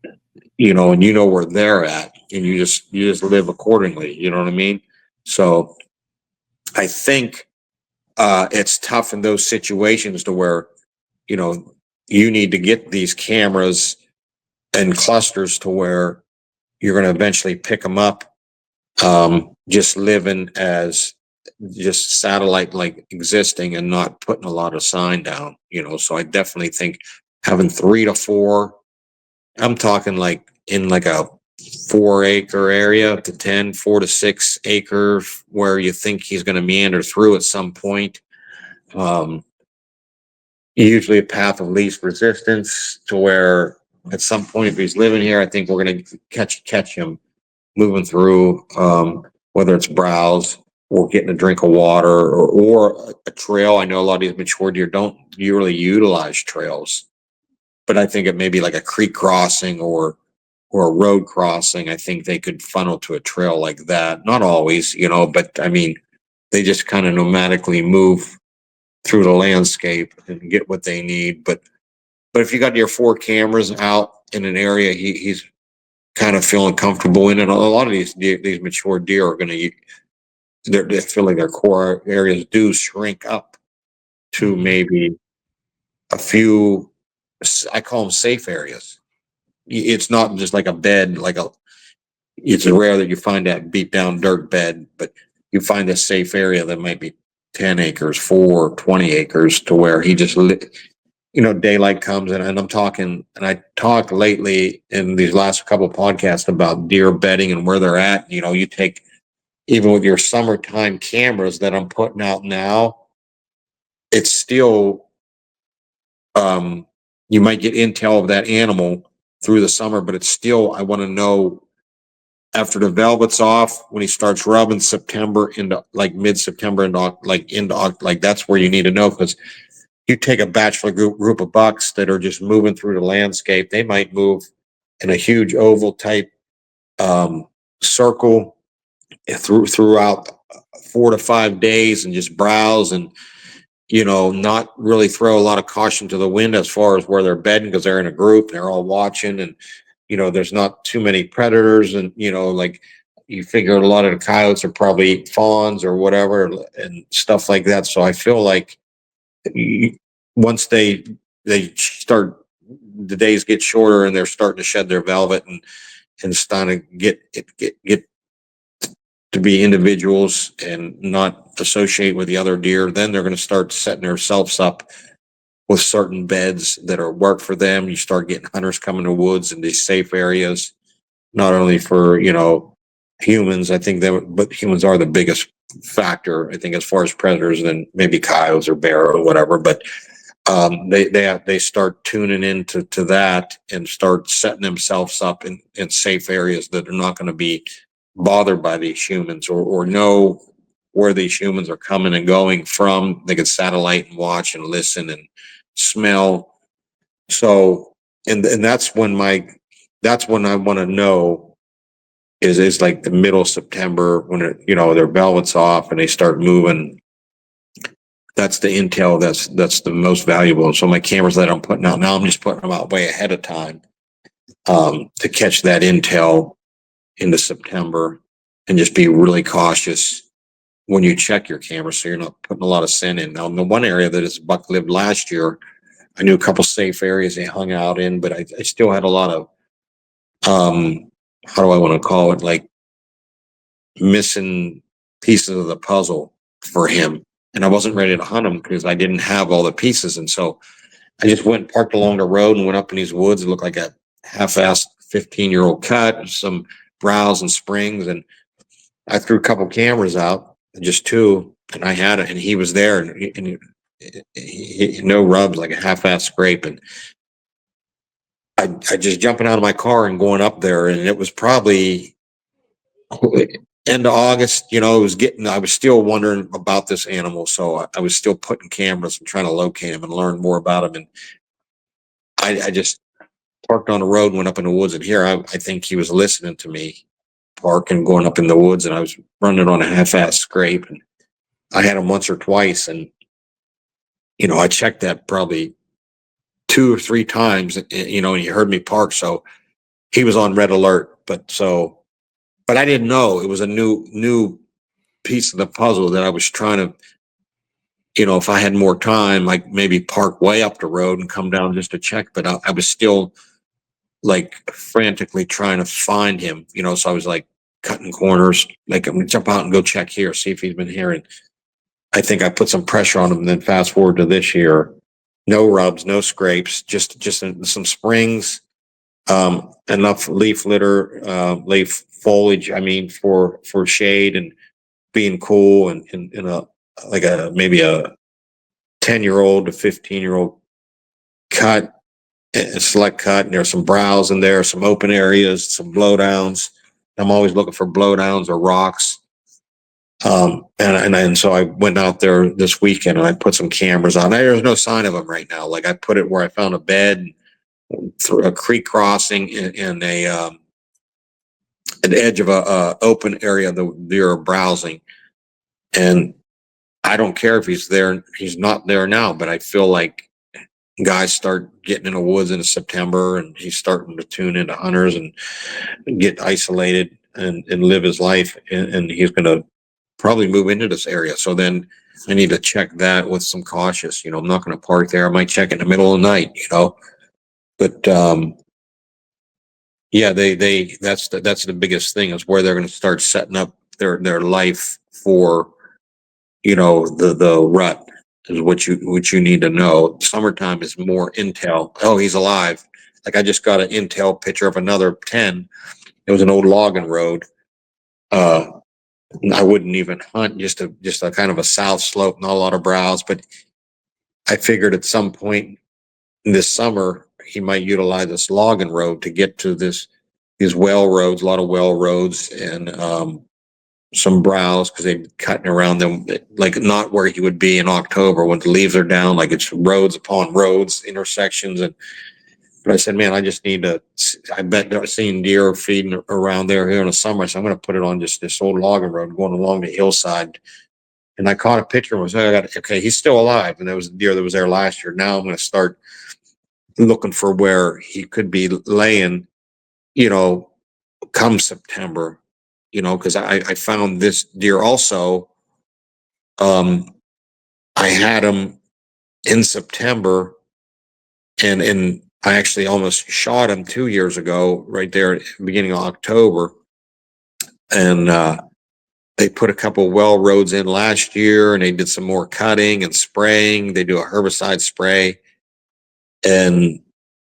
and you know where they're at, and you just live accordingly. You know what I mean? So I think it's tough in those situations to where you know you need to get these cameras and clusters to where you're going to eventually pick them up. Just living as just satellite like existing and not putting a lot of sign down. So I definitely think having 3 to 4. I'm talking like in like a 4 acre area to 10, 4 to 6 acre where you think he's going to meander through at some point. Um, Usually a path of least resistance to where at some point if he's living here, I think we're going to catch him moving through, whether it's browse or getting a drink of water or a trail. I know a lot of these mature deer don't really utilize trails, but I think it may be like a creek crossing or a road crossing. I think they could funnel to a trail like that. Not always, but I mean, they just kind of nomadically move through the landscape and get what they need. But if you got your 4 cameras out in an area, he's kind of feeling comfortable in it. A lot of these mature deer are going to, they're feeling their core areas do shrink up to maybe a few, I call them safe areas. It's not just like a bed, it's rare that you find that beat down dirt bed, but you find a safe area that might be 10 acres, 20 acres to where he just, daylight comes in. And I'm talking, and I talked lately in these last couple of podcasts about deer bedding and where they're at. You take, even with your summertime cameras that I'm putting out now, it's still, you might get intel of that animal through the summer, but it's still, I want to know after the velvet's off, when he starts rubbing September into like mid-September into like that's where you need to know, because you take a bachelor group of bucks that are just moving through the landscape. They might move in a huge oval type circle throughout 4 to 5 days and just browse and not really throw a lot of caution to the wind as far as where they're bedding, because they're in a group, they're all watching, and there's not too many predators, and like you figure a lot of the coyotes are probably fawns or whatever and stuff like that. So I feel like once they start, the days get shorter and they're starting to shed their velvet and starting to get to be individuals and not associate with the other deer, then they're going to start setting themselves up with certain beds that are work for them. You start getting hunters coming to woods in these safe areas, not only for humans. I think but humans are the biggest factor, I think, as far as predators, than maybe coyotes or bear or whatever. But they start tuning into that and start setting themselves up in safe areas that are not going to be bothered by these humans, or know where these humans are coming and going from. They can satellite and watch and listen and smell. So and that's when I want to know is like the middle of September, when their velvet's off and they start moving. That's the intel that's the most valuable. So my cameras that I'm putting out now, I'm just putting them out way ahead of time to catch that intel into September, and just be really cautious when you check your camera, so you're not putting a lot of scent in. Now, in the one area that this buck lived last year, I knew a couple safe areas they hung out in, but I still had a lot of how do I want to call it, like missing pieces of the puzzle for him. And I wasn't ready to hunt him because I didn't have all the pieces. And so I just went and parked along the road and went up in these woods. It looked like a half-assed 15-year-old cut, some browse and springs. And I threw a couple cameras out, just 2, and I had it, and he was there, and he no rubs, like a half-assed scrape. And I just jumping out of my car and going up there, and it was probably end of August. I was still wondering about this animal, so I was still putting cameras and trying to locate him and learn more about him. And I just parked on the road and went up in the woods, and here I think he was listening to me. park and going up in the woods, and I was running on a half-ass scrape, and I had him once or twice, and I checked that probably 2 or 3 times, and he heard me park, so he was on red alert. But I didn't know it was a new piece of the puzzle that I was trying to, if I had more time, like maybe park way up the road and come down just to check. But I was still like frantically trying to find him, so I was like cutting corners, like I'm gonna jump out and go check here, see if he's been here. And I think I put some pressure on him. And then fast forward to this year, no rubs, no scrapes, just some springs, enough leaf litter, leaf foliage. I mean, for shade and being cool, and in a like a maybe a 10-year-old to 15-year-old cut, a select cut, and there's some browse in there, some open areas, some blowdowns. I'm always looking for blowdowns or rocks. And so I went out there this weekend and I put some cameras on. There's no sign of them right now. Like I put it where I found a bed through a creek crossing in an edge of a open area that they're browsing. And I don't care if he's there. He's not there now, but I feel like guys start getting in the woods in September, and he's starting to tune into hunters and get isolated and live his life. And he's going to probably move into this area. So then I need to check that with some cautious, I'm not going to park there. I might check in the middle of the night, but, yeah, that's the biggest thing, is where they're going to start setting up their life for, the rut is what you need to know. Summertime is more intel. Oh, he's alive. Like I just got an intel picture of another 10. It was an old logging road. I wouldn't even hunt, just a kind of a south slope, not a lot of browse, but I figured at some point this summer he might utilize this logging road to get to these well roads, a lot of well roads, and some browse, because they're cutting around them, like not where he would be in October when the leaves are down, like it's roads upon roads, intersections. But I said, man, I just need to. I bet I've seen deer feeding around there here in the summer, so I'm going to put it on just this old logging road going along the hillside. And I caught a picture and was, okay, he's still alive, and there was a deer that was there last year. Now I'm going to start looking for where he could be laying, come September, because I found this deer also. I had him in September, and I actually almost shot him 2 years ago, right there at the beginning of October. And they put a couple well roads in last year, and they did some more cutting and spraying. They do a herbicide spray, and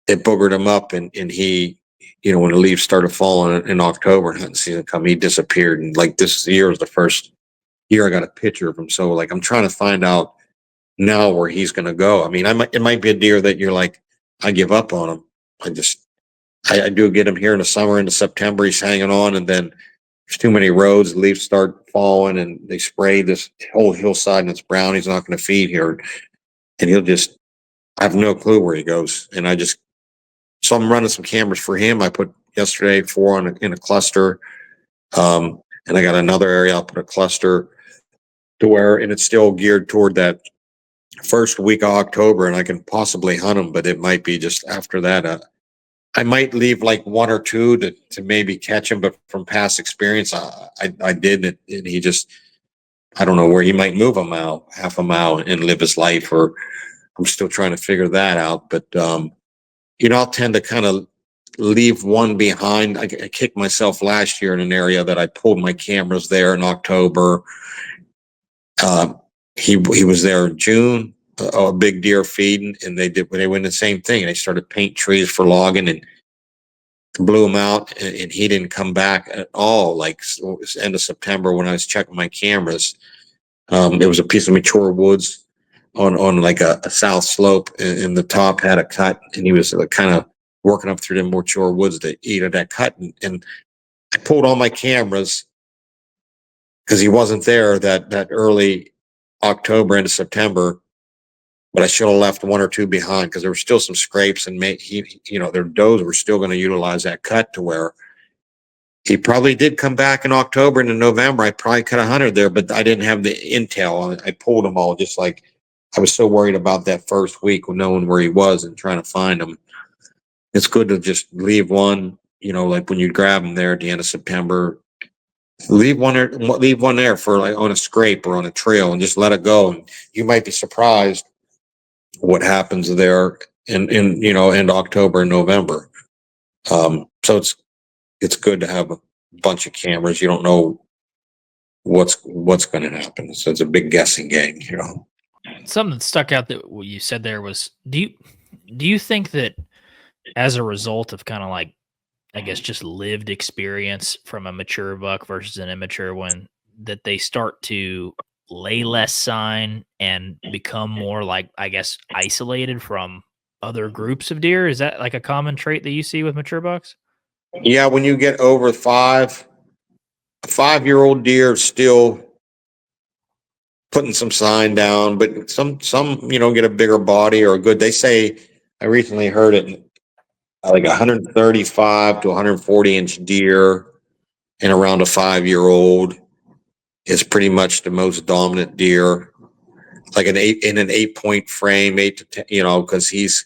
it boogered him up. And he, when the leaves started falling in October and hadn't seen it come, he disappeared. And like this year was the first year I got a picture of him. So like I'm trying to find out now where he's going to go. I mean, it might be a deer that you're like, I give up on him. I do get him here in the summer, into September, he's hanging on, and then there's too many roads, leaves start falling, and they spray this whole hillside and it's brown. He's not going to feed here. And I have no clue where he goes. And so I'm running some cameras for him. I put yesterday 4 in a cluster. And I got another area, I'll put a cluster and it's still geared toward that first week of October, and I can possibly hunt him, but it might be just after that. I might leave like 1 or 2 to maybe catch him, but from past experience, I did it, and he just, I don't know where he might move a mile, half a mile, and live his life, or I'm still trying to figure that out. But I'll tend to kind of leave one behind. I kicked myself last year in an area that I pulled my cameras there in October. He was there in June, a big deer feeding, and they went the same thing. They started paint trees for logging and blew him out, and he didn't come back at all. Like it was end of September when I was checking my cameras. There was a piece of mature woods on like a south slope, and the top had a cut, and he was kind of working up through the mature woods to eat at that cut. And I pulled all my cameras because he wasn't there that early October into September, but I should have left 1 or 2 behind because there were still some scrapes, and their does were still going to utilize that cut to where He probably did come back in October and in November. I probably could have hunted there, but I didn't have the intel. I pulled them all, just like I was so worried about that first week with knowing where he was and trying to find him. It's good to just leave one, like when you grab him there at the end of September, leave one there for like on a scrape or on a trail and just let it go. And you might be surprised what happens there in October and November. So it's good to have a bunch of cameras. You don't know what's going to happen. So it's a big guessing game. Something that stuck out that what you said there was, do you think that as a result of kind of like, I guess, just lived experience from a mature buck versus an immature one, that they start to lay less sign and become more like, I guess, isolated from other groups of deer? Is that like a common trait that you see with mature bucks? Yeah, when you get over 5, a 5-year-old deer is still putting some sign down, but some get a bigger body or a good. They say, I recently heard it, like 135 to 140-inch deer and around a 5-year-old is pretty much the most dominant deer. Like an 8-point frame, 8 to 10, because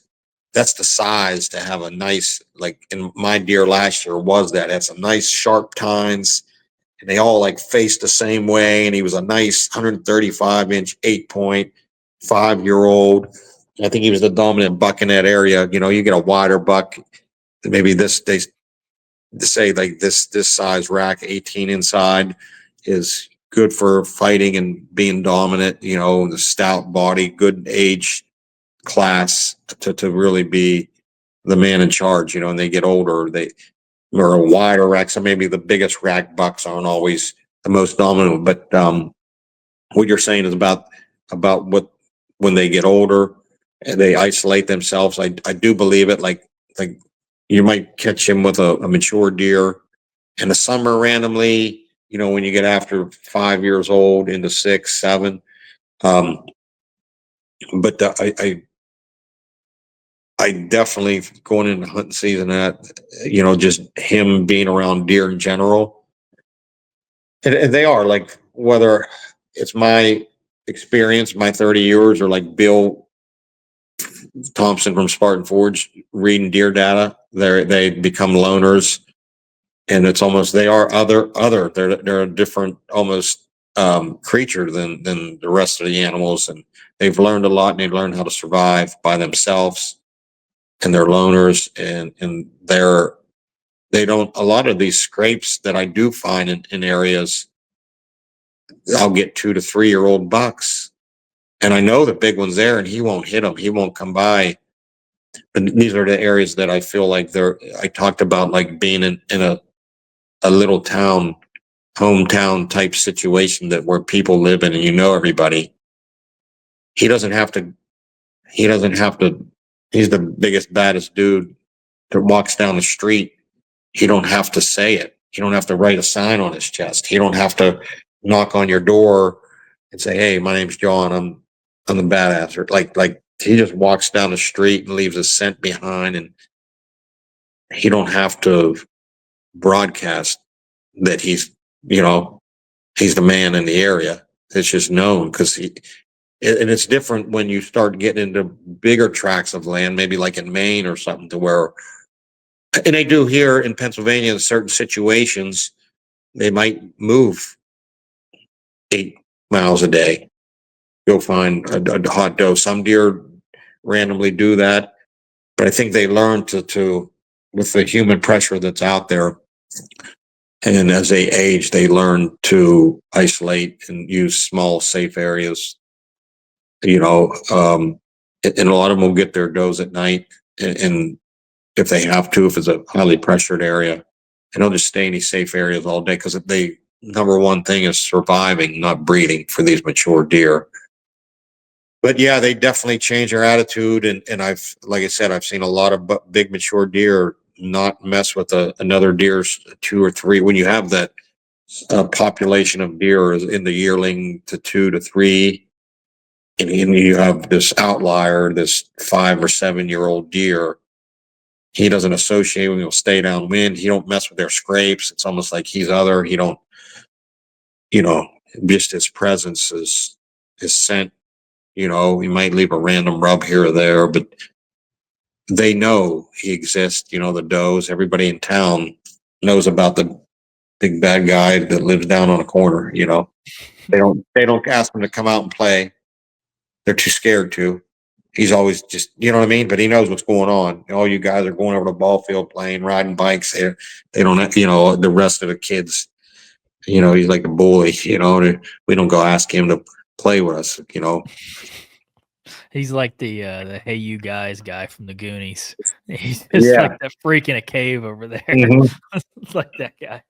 that's the size to have a nice, like in my deer last year was that. Had some nice sharp tines, and they all like faced the same way. And he was a nice 135-inch 8-point 5-year-old. I think he was the dominant buck in that area. You get a wider buck, maybe they say like this size rack, 18 inside, is good for fighting and being dominant. The stout body, good age class to really be the man in charge. And they get older, they or a wider rack. So maybe the biggest rack bucks aren't always the most dominant. But what you're saying is about what when they get older and they isolate themselves. I do believe it. Like you might catch him with a mature deer in the summer randomly. When you get after 5 years old into 6, 7. But I definitely going into hunting season just him being around deer in general. And they are like, whether it's my experience, my 30 years, or like Bill Thompson from Spartan Forge reading deer data, they become loners. And it's almost, they are they're a different almost creature than the rest of the animals. And they've learned a lot, and they've learned how to survive by themselves. And they're loners, and they don't, a lot of these scrapes that I do find in areas, I'll get 2 to 3-year-old bucks, and I know the big one's there, and he won't hit them. He won't come by. But these are the areas that I feel like I talked about, like being in a little town, hometown type situation where people live in, and everybody. He doesn't have to, he's the biggest, baddest dude that walks down the street. He don't have to say it. He don't have to write a sign on his chest. He don't have to knock on your door and say, "Hey, my name's John. I'm the badass." Or like he just walks down the street and leaves a scent behind, and he don't have to broadcast that he's the man in the area. It's just known and it's different when you start getting into bigger tracts of land, maybe like in Maine or something, to where, and they do here in Pennsylvania, in certain situations, they might move 8 miles a day, go find a hot doe. Some deer randomly do that, but I think they learn to with the human pressure that's out there. And as they age, they learn to isolate and use small, safe areas. And a lot of them will get their does at night, and if they have to, if it's a highly pressured area, and they'll just stay in these safe areas all day, because number one thing is surviving, not breeding for these mature deer. But yeah, they definitely change their attitude, and like I said, I've seen a lot of big mature deer not mess with another deer's 2 or 3. When you have that population of deer in the yearling to 2 to 3, and you have this outlier, this 5 or 7-year-old deer, he doesn't associate with, he'll stay downwind. He don't mess with their scrapes. It's almost like he's other. He don't, just his presence is his scent. He might leave a random rub here or there, but they know he exists. The does. Everybody in town knows about the big bad guy that lives down on a corner. They don't ask him to come out and play. They're too scared to. He's always just, you know what I mean? But he knows what's going on. All you guys are going over to the ball field playing, riding bikes there. They don't, the rest of the kids, he's like a bully, we don't go ask him to play with us. He's like the "Hey you guys" guy from the Goonies. He's just Yeah. like that freak in a cave over there. Mhm. It's like that guy.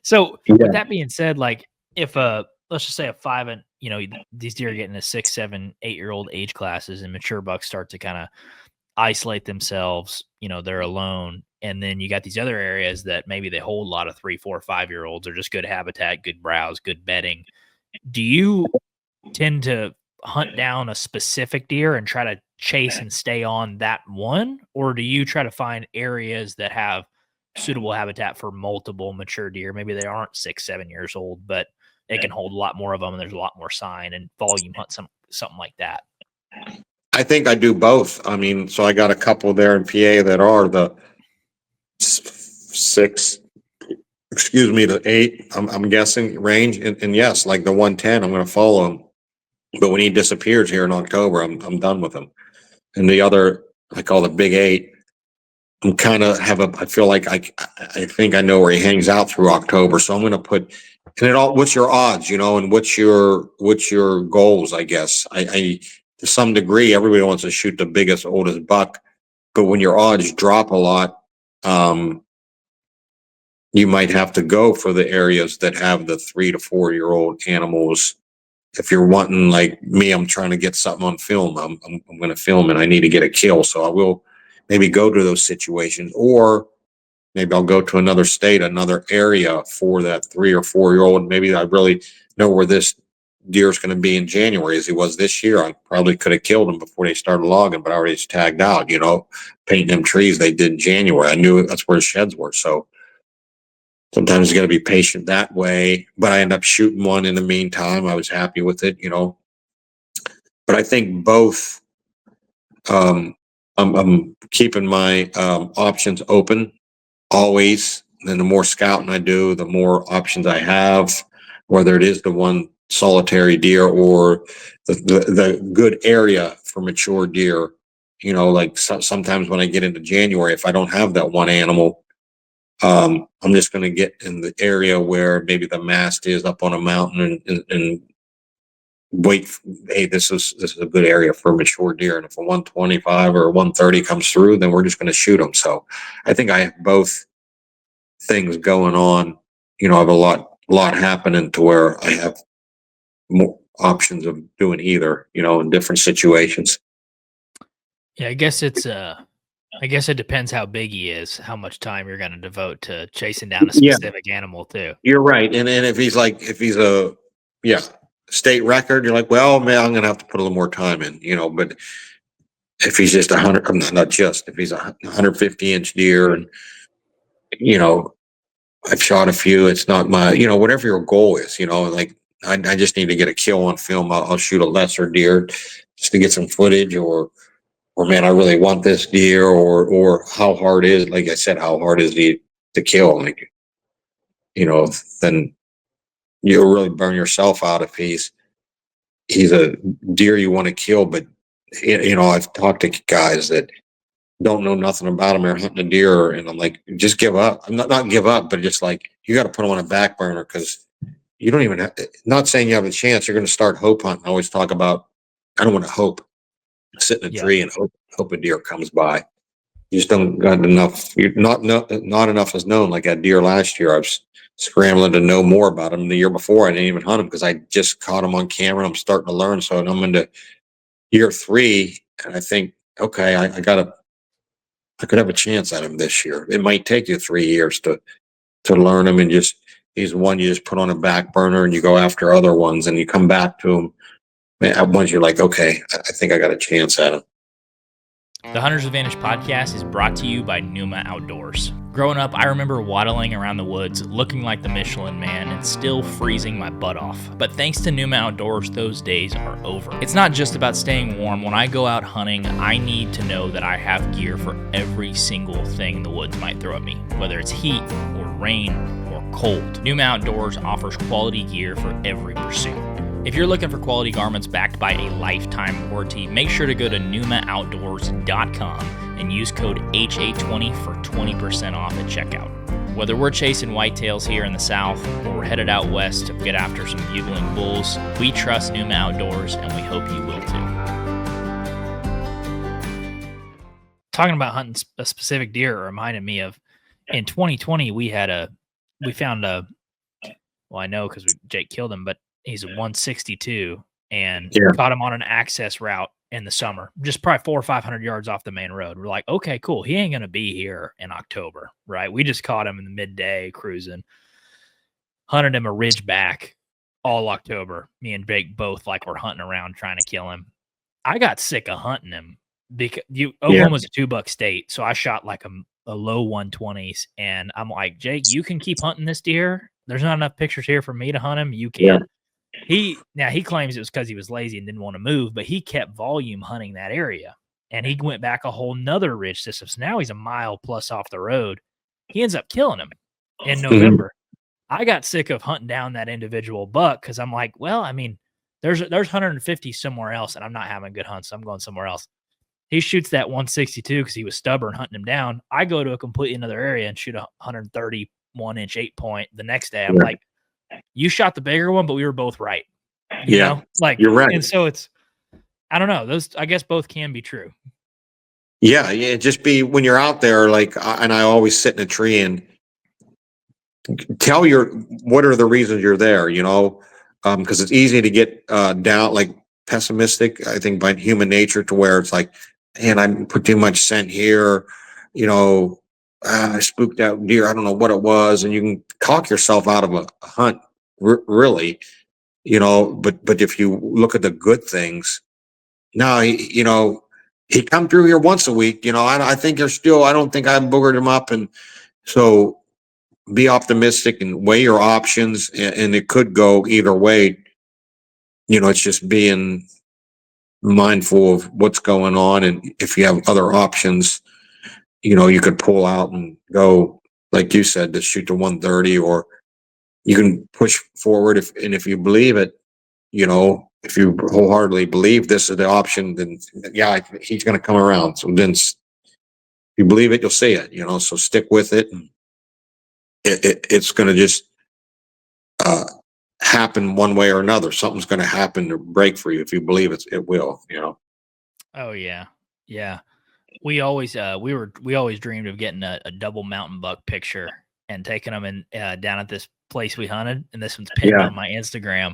So Yeah. with that being said, like if let's just say a 5 and these deer are getting to 6, 7, 8-year-old age classes, and mature bucks start to kind of isolate themselves. They're alone, and then you got these other areas that maybe they hold a lot of 3, 4, 5-year-olds. Are just good habitat, good browse, good bedding. Do you tend to hunt down a specific deer and try to chase and stay on that one, or do you try to find areas that have suitable habitat for multiple mature deer? Maybe they aren't 6, 7 years old, but they can hold a lot more of them, and there's a lot more sign and volume hunt, something like that. I think I do both. I mean, so I got a couple there in PA that are the 6, to 8, I'm guessing range. And yes, like the 110, I'm going to follow him. But when he disappears here in October, I'm done with him. And the other, I call the big 8, I'm kind of I feel like I think I know where he hangs out through October. So I'm going to put, and what's your odds, and what's your goals, I guess. I to some degree, everybody wants to shoot the biggest, oldest buck, but when your odds drop a lot, you might have to go for the areas that have the 3 to 4-year-old animals. If you're wanting, like me, I'm trying to get something on film. I'm going to film and I need to get a kill. So I will maybe go to those situations, or maybe I'll go to another state, another area for that 3 or 4-year-old. Maybe I really know where this deer is going to be in January as he was this year. I probably could have killed him before they started logging, but I already tagged out, painting them trees they did in January. I knew that's where the sheds were. So sometimes you got to be patient that way, but I end up shooting one in the meantime. I was happy with it, but I think both, I'm keeping my options open always. And the more scouting I do, the more options I have, whether it is the one solitary deer or the good area for mature deer. Like sometimes when I get into January, if I don't have that one animal, I'm just going to get in the area where maybe the mast is up on a mountain and wait. Hey, this is a good area for mature deer. And if a 125 or a 130 comes through, then we're just going to shoot them. So I think I have both things going on. I have a lot happening to where I have more options of doing either, in different situations. Yeah, I guess it depends how big he is, how much time you're going to devote to chasing down a specific animal too. You're right. And if he's a state record, you're like, well, man, I'm going to have to put a little more time in, but if he's just 100, if he's a 150-inch deer and, I've shot a few, it's not my, whatever your goal is, like I just need to get a kill on film. I'll shoot a lesser deer just to get some footage, or man, I really want this deer, or how hard is, like I said, how hard is he to kill? Like, then you'll really burn yourself out if he's a deer you want to kill. But I've talked to guys that don't know nothing about him or hunting a deer, and I'm like, just give up. I'm not give up, but just like, you got to put him on a back burner, because you don't even have to, not saying you have a chance. You're going to start hope hunting. I always talk about, I don't want to hope, sit in a tree and hope a deer comes by. You just don't got enough. You're not enough is known. Like that deer last year, I was scrambling to know more about him. The year before, I didn't even hunt him because I just caught him on camera. I'm starting to learn. So I'm into year 3, and I think, okay, I could have a chance at him this year. It might take you 3 years to learn him, and he's one you just put on a back burner and you go after other ones and you come back to him. Man, once you're like, okay, I think I got a chance at him. The Hunter's Advantage podcast is brought to you by Numa Outdoors. Growing up, I remember waddling around the woods looking like the Michelin Man and still freezing my butt off. But thanks to Numa Outdoors, those days are over. It's not just about staying warm. When I go out hunting, I need to know that I have gear for every single thing the woods might throw at me, whether it's heat or rain or cold. Numa Outdoors offers quality gear for every pursuit. If you're looking for quality garments backed by a lifetime warranty, make sure to go to NumaOutdoors.com and use code HA20 for 20% off at checkout. Whether we're chasing whitetails here in the south or we're headed out west to get after some bugling bulls, we trust Numa Outdoors and we hope you will too. Talking about hunting a specific deer reminded me of in 2020 we found a, well, I know because Jake killed him, but he's a 162 and caught him on an access route in the summer, just probably 400 or 500 yards off the main road. We're like, okay, cool. He ain't going to be here in October, right? We just caught him in the midday cruising, hunted him a ridge back all October. Me and Jake both like were hunting around trying to kill him. I got sick of hunting him because Oklahoma's a $2 state. So I shot like a low 120s and I'm like, Jake, you can keep hunting this deer. There's not enough pictures here for me to hunt him. You can. Yeah. He claims it was because he was lazy and didn't want to move, but he kept volume hunting that area. And he went back a whole nother ridge system. So now he's a mile plus off the road. He ends up killing him in November. I got sick of hunting down that individual buck because I'm like, well, I mean, there's 150 somewhere else, and I'm not having good hunts, so I'm going somewhere else. He shoots that 162 because he was stubborn hunting him down. I go to a completely another area and shoot a 131-inch 8-point the next day. I'm like, you shot the bigger one, but we were both right. You know? Like, you're right. And so it's, I don't know. Those, I guess both can be true. Yeah. Just be when you're out there, like, and I always sit in a tree and tell what are the reasons you're there, because it's easy to get down, like pessimistic, I think, by human nature to where it's like, man, I put too much scent here, I spooked out deer. I don't know what it was. And you can talk yourself out of a hunt, really, but if you look at the good things, now, he come through here once a week, I think I don't think I boogered him up. And so be optimistic and weigh your options, and it could go either way. It's just being mindful of what's going on. And if you have other options, you could pull out and go, like you said, to shoot to 130, or you can push forward if you believe it, if you wholeheartedly believe this is the option, then he's going to come around. So then if you believe it, you'll see it, so stick with it. And it's going to just happen one way or another. Something's going to happen to break for you. If you believe it will, Oh yeah. Yeah. We always dreamed of getting a double mountain buck picture and taking them in down at this place we hunted, and this one's pinned on my Instagram.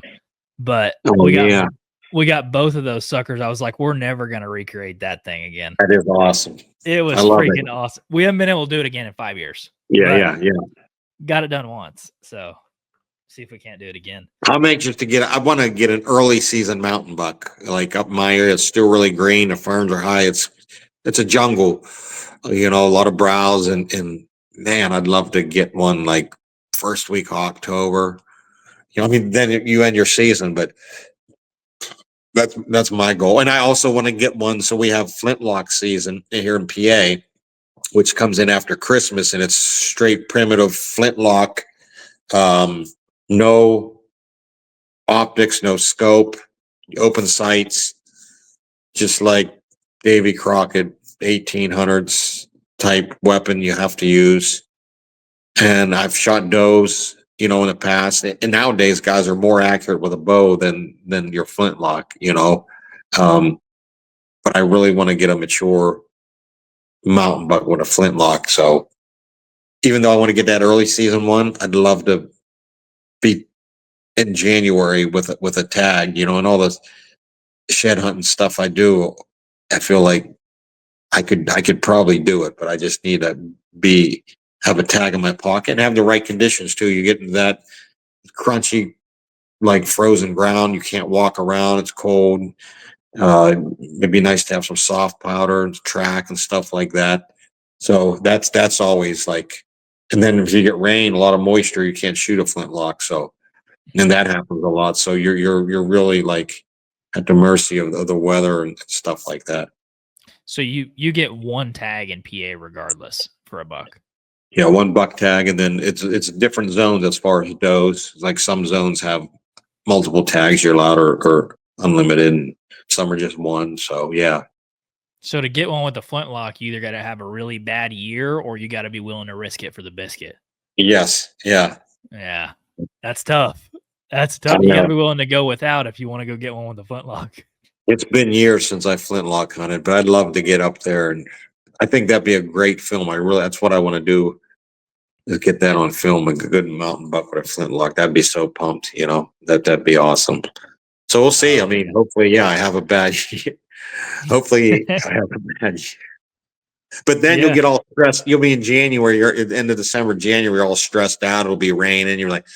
But we got both of those suckers. I was like, we're never gonna recreate that thing again. That is awesome. It was freaking awesome. We haven't been able to do it again in 5 years. Yeah. Got it done once, so see if we can't do it again. I'm anxious to I want to get an early season mountain buck, like up my area. It's still really green. The ferns are high. It's a jungle, a lot of browse, and man, I'd love to get one like first week of October. Then you end your season, but that's my goal. And I also want to get one. So we have flintlock season here in PA, which comes in after Christmas, and it's straight primitive flintlock, no optics, no scope, open sights, just like Davy Crockett 1800s type weapon you have to use. And I've shot does, in the past. And nowadays guys are more accurate with a bow than your flintlock, but I really want to get a mature mountain buck with a flintlock. So even though I want to get that early season one, I'd love to be in January with a tag, and all the shed hunting stuff I do. I feel like I could probably do it, but I just need to have a tag in my pocket and have the right conditions too. You get into that crunchy, like frozen ground. You can't walk around. It's cold. It'd be nice to have some soft powder and track and stuff like that. So that's always like, and then if you get rain, a lot of moisture, you can't shoot a flintlock. So, and that happens a lot. So you're really like at the mercy of the weather and stuff like that. So you get one tag in PA regardless for a buck. Yeah, one buck tag, and then it's different zones as far as does. Like some zones have multiple tags you're allowed, or unlimited, and some are just one. So yeah. So to get one with the flintlock, you either got to have a really bad year or you got to be willing to risk it for the biscuit. Yes. Yeah. Yeah, that's tough. That's I tough. You got to know. be willing to go without if you want to go get one with the flintlock. It's been years since I flintlock hunted, but I'd love to get up there, and I think that'd be a great film. That's what I want to do, is get that on film, a good mountain buck with a flintlock. That'd be so pumped, that'd be awesome. So we'll see. I mean, hopefully, yeah, I have a bad year. Hopefully I have a bad year. But then you'll Yeah. get all stressed. You'll be in January, you're at the end of December, January, you're all stressed out. It'll be raining. You're like,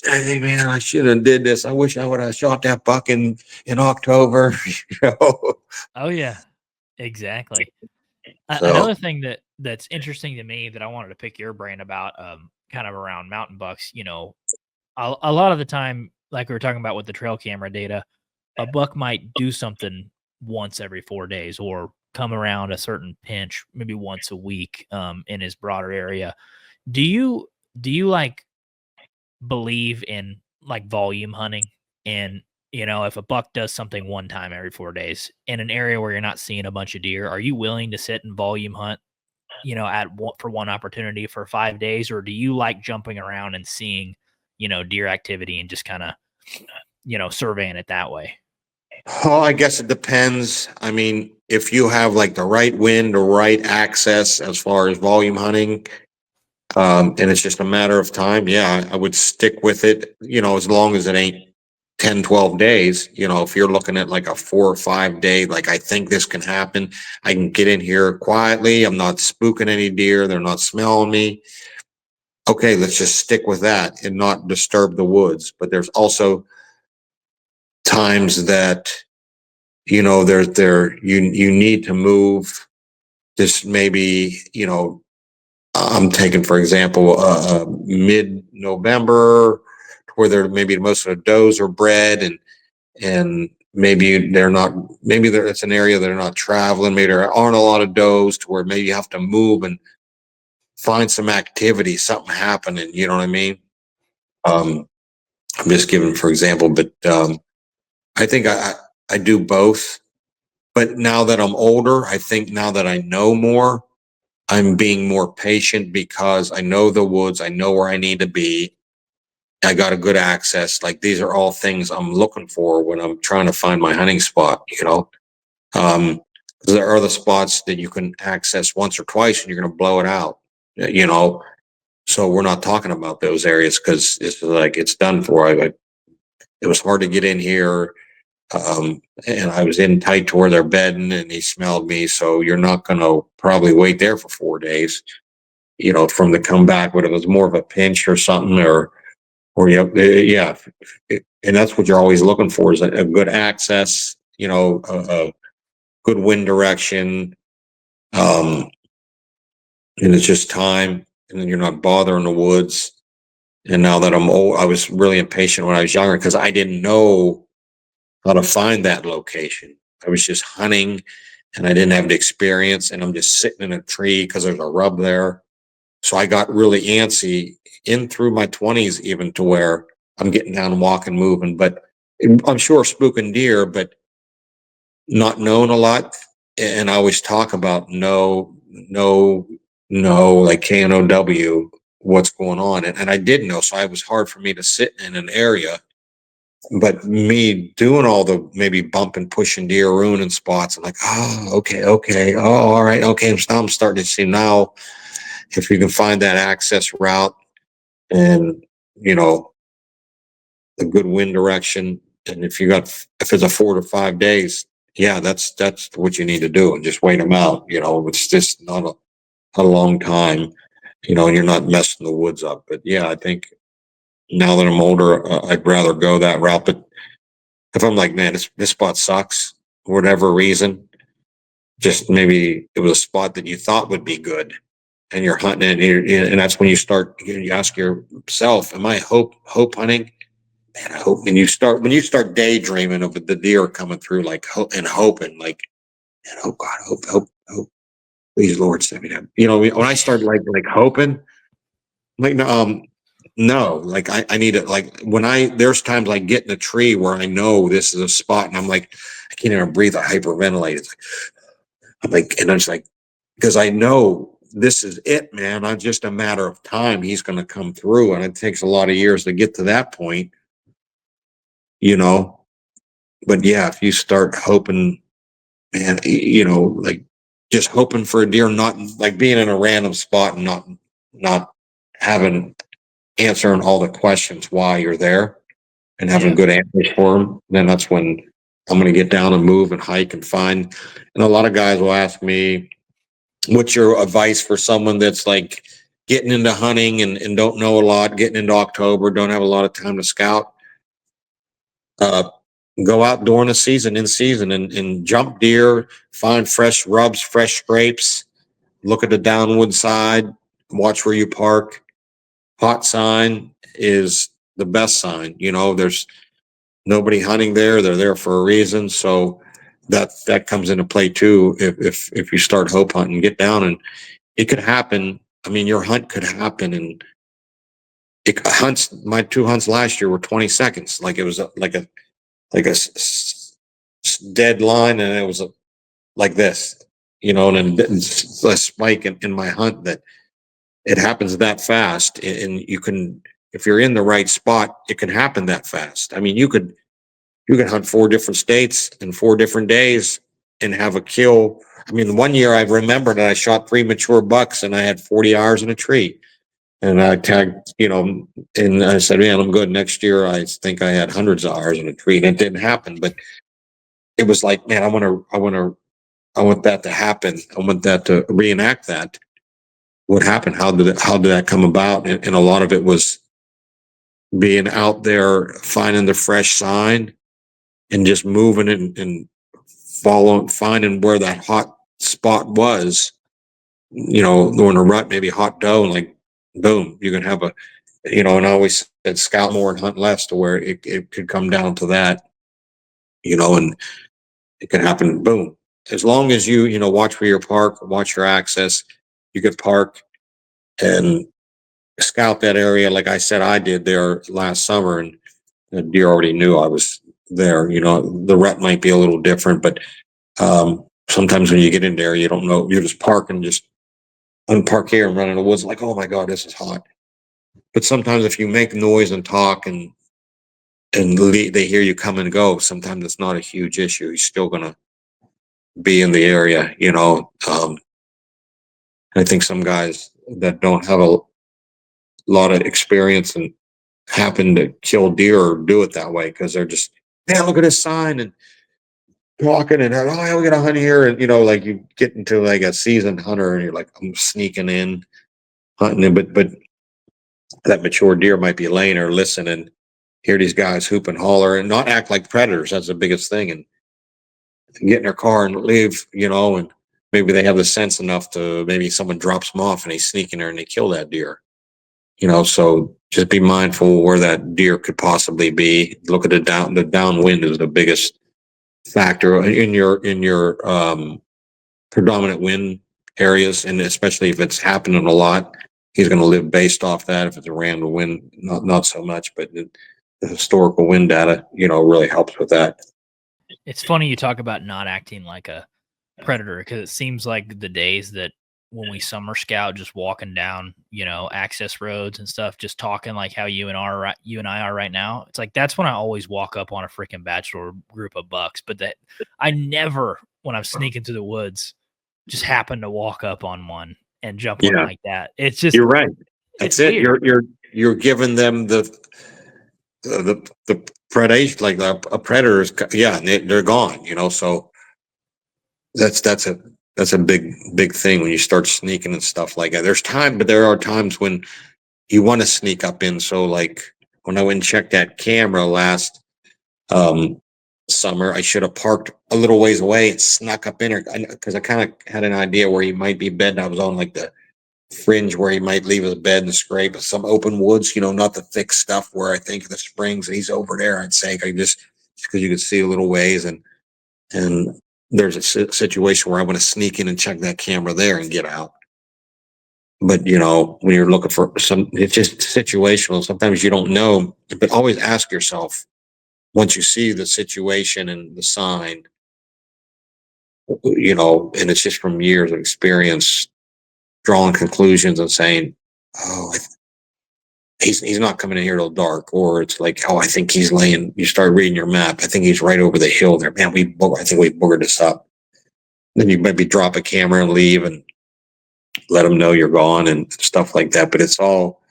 hey man, I should have did this. I wish I would have shot that buck in October. Oh yeah, exactly. So Another thing that's interesting to me that I wanted to pick your brain about, kind of around mountain bucks. A lot of the time, like we were talking about with the trail camera data, a buck might do something once every 4 days or come around a certain pinch maybe once a week in his broader area. Do you like believe in like volume hunting? And if a buck does something one time every 4 days in an area where you're not seeing a bunch of deer, are you willing to sit and volume hunt, for one opportunity for 5 days, or do you like jumping around and seeing, deer activity and just kind of, surveying it that way? well, I guess it depends. I mean, if you have like the right wind or right access as far as volume hunting, and it's just a matter of time, yeah, I would stick with it, as long as it ain't 10, 12 days. If you're looking at like a 4 or 5 day, like I think this can happen, I can get in here quietly, I'm not spooking any deer, they're not smelling me. Okay, let's just stick with that and not disturb the woods. But there's also times that, you need to move. This maybe, I'm taking, for example, mid-November, where maybe most of the does are bred, and maybe they're not. Maybe it's an area they're not traveling. Maybe there aren't a lot of does to where maybe you have to move and find some activity, something happening. You know what I mean? Um, I'm just giving for example, but I think I do both. But now that I'm older, I think now that I know more, I'm being more patient because I know the woods, I know where I need to be. I got a good access. Like these are all things I'm looking for when I'm trying to find my hunting spot. Um, there are other spots that you can access once or twice and you're going to blow it out, you know. So we're not talking about those areas because it's like it's done for. It was hard to get in here, and I was in tight to where they're bedding, and he smelled me. So you're not going to probably wait there for 4 days, from the comeback. But it was more of a pinch or something, or yeah, and that's what you're always looking for is a good access, a good wind direction, um, and it's just time, and then you're not bothering the woods. And now that I'm old, I was really impatient when I was younger because I didn't know how to find that location. I was just hunting and I didn't have the experience, and I'm just sitting in a tree because there's a rub there. So I got really antsy in through my 20s, even to where I'm getting down and walking, moving, but I'm sure spooking deer, but not knowing a lot. And I always talk about no, like KNOW, what's going on. And I did know. So it was hard for me to sit in an area. But me doing all the maybe bumping, pushing deer, ruining spots, I'm like, oh, okay. Oh, all right. Okay. I'm starting to see now if you can find that access route and, a good wind direction. And if it's a 4 to 5 days, yeah, that's what you need to do, and just wait them out. It's just not a long time, and you're not messing the woods up. But yeah, I think now that I'm older, I'd rather go that route. But if I'm like, man, this spot sucks, for whatever reason. Just maybe it was a spot that you thought would be good, and you're hunting it, and that's when you ask yourself, am I hope hunting? Man, I hope. And when you start daydreaming of the deer coming through, like and hoping, like, man, oh God, hope, please Lord send me that. When I start like hoping, like no, like I need it. Like there's times I get in a tree where I know this is a spot, and I'm like, I can't even breathe. I hyperventilate. And I'm just like, because I know this is it, man. I'm just a matter of time. He's going to come through, and it takes a lot of years to get to that point, you know. But yeah, if you start hoping, man, like just hoping for a deer, not like being in a random spot and not having answering all the questions why you're there and having good answers for them, then that's when I'm going to get down and move and hike and find. And a lot of guys will ask me, what's your advice for someone that's like getting into hunting and don't know a lot, getting into October, don't have a lot of time to scout? Go out during the season, in season, and jump deer, find fresh rubs, fresh scrapes, look at the downwind side, watch where you park. Hot sign is the best sign. There's nobody hunting there. They're there for a reason. So that comes into play too. If you start hope hunting, get down, and it could happen. I mean, your hunt could happen, and my 2 hunts last year were 20 seconds. Like it was like a dead line, and it was like this, and then a spike in my hunt that it happens that fast. And you can, if you're in the right spot, it can happen that fast. I mean, you could hunt 4 different states in 4 different days and have a kill. I mean, one year I remember that I shot 3 mature bucks and I had 40 hours in a tree. And I tagged, and I said, man, I'm good. Next year, I think I had hundreds of hours in a tree, and it didn't happen. But it was like, man, I want that to happen. I want that to reenact that. What happened? How did that come about? And a lot of it was being out there, finding the fresh sign, and just moving it and finding where that hot spot was. During a rut, maybe hot doe, and like, boom, you can have and I always said scout more and hunt less, to where it could come down to that, and it can happen, boom. As long as you watch where you park, watch your access, you could park and scout that area. Like I said, I did there last summer, and the deer already knew I was there. The rut might be a little different, but sometimes when you get in there, you don't know. You're just parking, just unpark here and run in the woods, like, oh my God, this is hot. But sometimes if you make noise and talk and they hear you come and go, sometimes it's not a huge issue. You're still gonna be in the area. I think some guys that don't have a lot of experience and happen to kill deer or do it that way because they're just, man, look at this sign and talking and, oh yeah, we got a hunt here, and like you get into like a seasoned hunter and you're like, I'm sneaking in hunting it, but that mature deer might be laying there listening, hear these guys hoop and holler and not act like predators. That's the biggest thing. And get in their car and leave, and maybe they have the sense enough to, maybe someone drops them off and they sneak in there and they kill that deer. So just be mindful where that deer could possibly be. Look at the downwind is the biggest factor in your predominant wind areas, and especially if it's happening a lot, he's going to live based off that. If it's a random wind, not so much, but the historical wind data, really helps with that. It's funny you talk about not acting like a predator, because it seems like the days that when we summer scout, just walking down, access roads and stuff, just talking like how you and I are right now. It's like, that's when I always walk up on a freaking bachelor group of bucks. But that I never, when I'm sneaking through the woods, just happen to walk up on one and jump on like that. It's just, you're right. That's it. Weird. You're giving them the predation, like a predator's. Yeah, they're gone. So that's a big thing when you start sneaking and stuff like that. But there are times when you want to sneak up in. So like when I went and checked that camera last, summer. I should have parked a little ways away and snuck up in there because I kind of had an idea where he might be bedding. I was on like the fringe where he might leave his bed and scrape some open woods, not the thick stuff where I think the springs, and he's over there. I'd say I just because you could see a little ways, and there's a situation where I want to sneak in and check that camera there and get out. But when you're looking for it's just situational. Sometimes you don't know, but always ask yourself once you see the situation and the sign, and it's just from years of experience, drawing conclusions and saying, "Oh, he's not coming in here till dark," or it's like, "Oh, I think he's laying." You start reading your map. I think he's right over the hill there. Man, I think we boogered this up. Then you maybe drop a camera and leave and let them know you're gone and stuff like that. But it's all,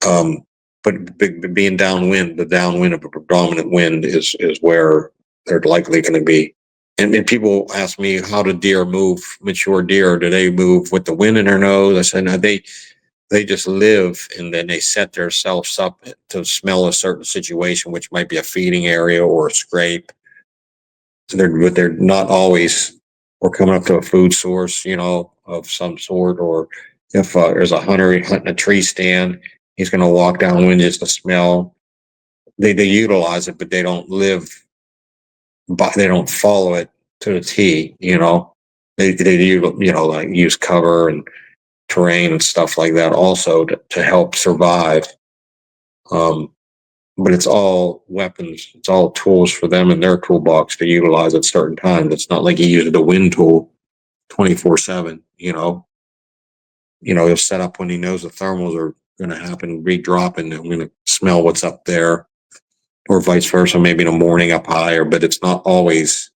but being downwind, the downwind of a predominant wind is where they're likely going to be. And people ask me, how do deer move? Mature deer, do they move with the wind in their nose? I said, no, they just live, and then they set themselves up to smell a certain situation, which might be a feeding area or a scrape. So they're not always, or coming up to a food source, of some sort, or if there's a hunter hunting a tree stand, he's going to walk downwind just to smell. They utilize it, but they don't live they don't follow it to the T. They like use cover and terrain and stuff like that also to help survive. But it's all weapons. It's all tools for them in their toolbox to utilize at certain times. It's not like he uses the wind tool 24/7. He'll set up when he knows the thermals are going to happen, re-dropping. I'm going to smell what's up there, or vice versa. Maybe in the morning up higher, but it's not always.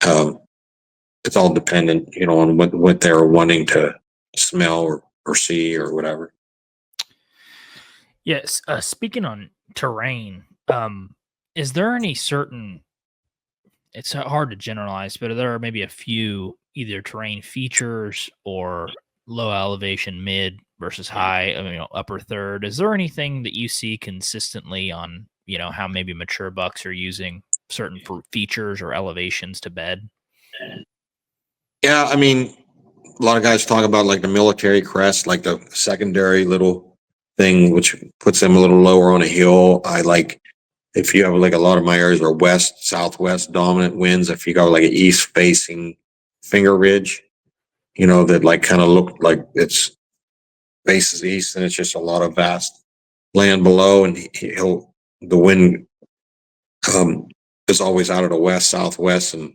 It's all dependent, on what they're wanting to smell or see or whatever. Yes. Speaking on terrain, is there any certain? It's hard to generalize, but there are maybe a few either terrain features or low elevation, mid versus high, upper third. Is there anything that you see consistently on, how maybe mature bucks are using certain features or elevations to bed? Yeah, I mean, a lot of guys talk about like the military crest, like the secondary little thing, which puts them a little lower on a hill. I like if you have like a lot of my areas are west, southwest dominant winds. If you go like an east facing finger ridge, that like kind of look like it's faces east and it's just a lot of vast land below, and the wind is always out of the west, southwest, and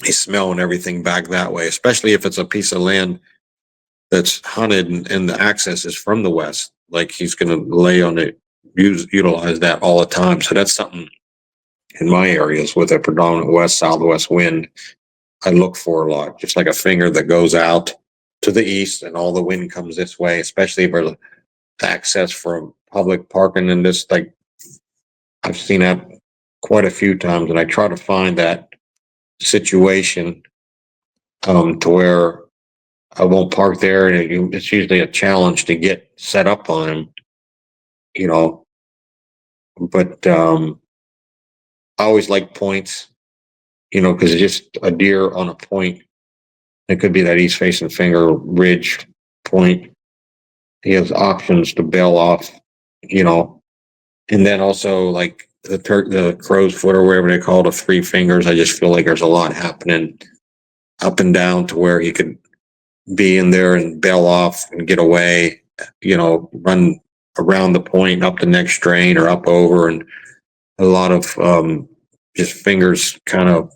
he's smelling everything back that way, especially if it's a piece of land that's hunted and the access is from the west. Like he's going to lay on it, utilize that all the time. So that's something in my areas with a predominant west, southwest wind, I look for a lot. Just like a finger that goes out to the east and all the wind comes this way, especially for the access from public parking and this, like I've seen that quite a few times, and I try to find that situation to where I won't park there, and it's usually a challenge to get set up on him, But I always like points, because it's just a deer on a point. It could be that east facing finger ridge point. He has options to bail off, and then also like the crow's foot or whatever they call the three fingers. I just feel like there's a lot happening up and down to where he could be in there and bail off and get away, run around the point up the next drain or up over, and a lot of just fingers, kind of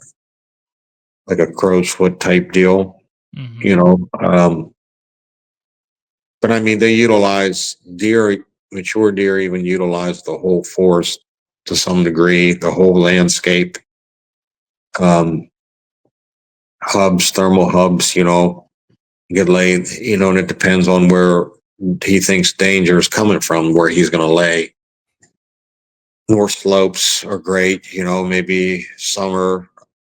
like a crow's foot type deal, but I mean, they utilize mature deer even utilize the whole forest to some degree, the whole landscape, thermal hubs, get laid, and it depends on where he thinks danger is coming from, where he's going to lay. North slopes are great, maybe summer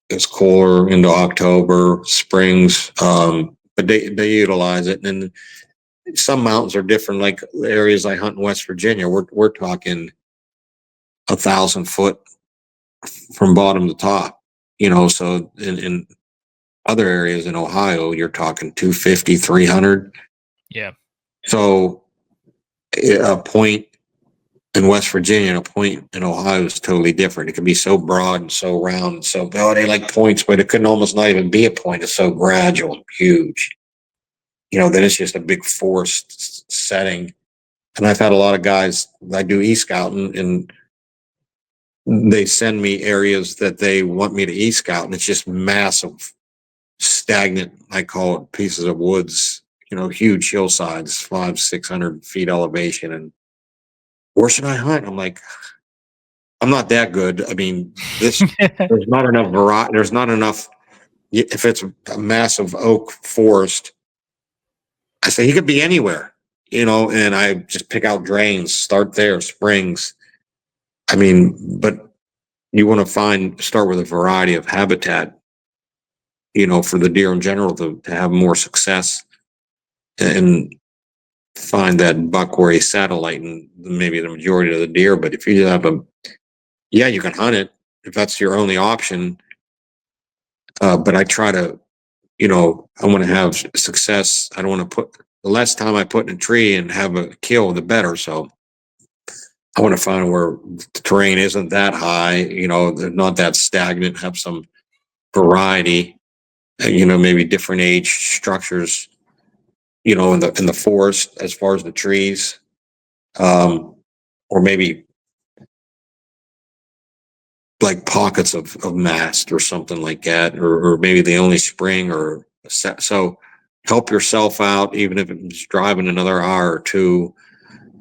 is cooler into October, springs, but they utilize it. And some mountains are different, like areas I hunt in West Virginia. We're talking 1,000 foot from bottom to top, so in other areas in Ohio, you're talking 250, 300. Yeah. So a point in West Virginia and a point in Ohio is totally different. It can be so broad and so round and so, oh, they like points, but it couldn't almost not even be a point. It's so gradual and huge. Then it's just a big forest setting. And I've had a lot of guys, I do e-scouting, and they send me areas that they want me to e-scout, and it's just massive, stagnant, I call it, pieces of woods, huge hillsides, 500-600 feet elevation. And where should I hunt? I'm like, I'm not that good. I mean, there's not enough variety. There's not enough. If it's a massive oak forest, I say he could be anywhere, and I just pick out drains, start there, springs. I mean, but you want to start with a variety of habitat, for the deer in general to have more success and find that buck where he's satelliting maybe the majority of the deer. But if you have you can hunt it if that's your only option. But I try to, I want to have success. I don't want to put the less time I put in a tree and have a kill, the better. So I want to find where the terrain isn't that high, they're not that stagnant, have some variety, maybe different age structures, in the forest as far as the trees, or maybe like pockets of mast or something like that, or maybe the only spring or so help yourself out, even if it's driving another hour or two,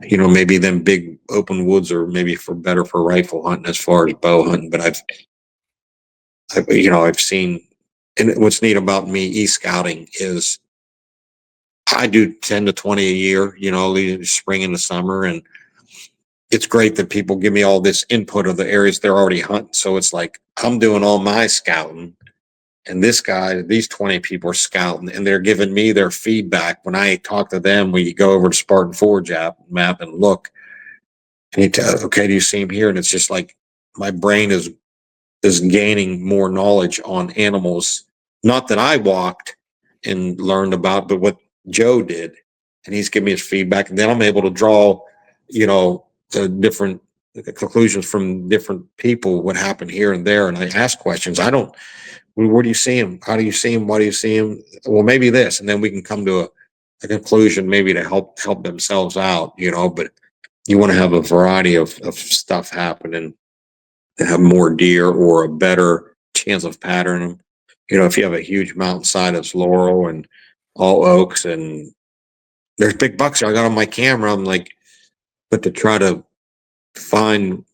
maybe them big open woods are maybe better for rifle hunting as far as bow hunting. But I've seen, and what's neat about me e-scouting is I do 10 to 20 a year, spring and the summer. And it's great that people give me all this input of the areas they're already hunting. So it's like, I'm doing all my scouting, and these 20 people are scouting, and they're giving me their feedback. When I talk to them, we go over to Spartan Forge map and look, and he tells, okay, do you see him here? And it's just like, my brain is gaining more knowledge on animals, not that I walked and learned about, but what Joe did. And he's giving me his feedback. And then I'm able to draw, different conclusions from different people, what happened here and there. And I ask questions. Where do you see him? How do you see him? Why do you see him? Well, maybe this. And then we can come to a conclusion, maybe to help themselves out, but you want to have a variety of stuff happening to have more deer or a better chance of patterning. If you have a huge mountainside that's laurel and all oaks and there's big bucks I got on my camera, I'm like, but to try to find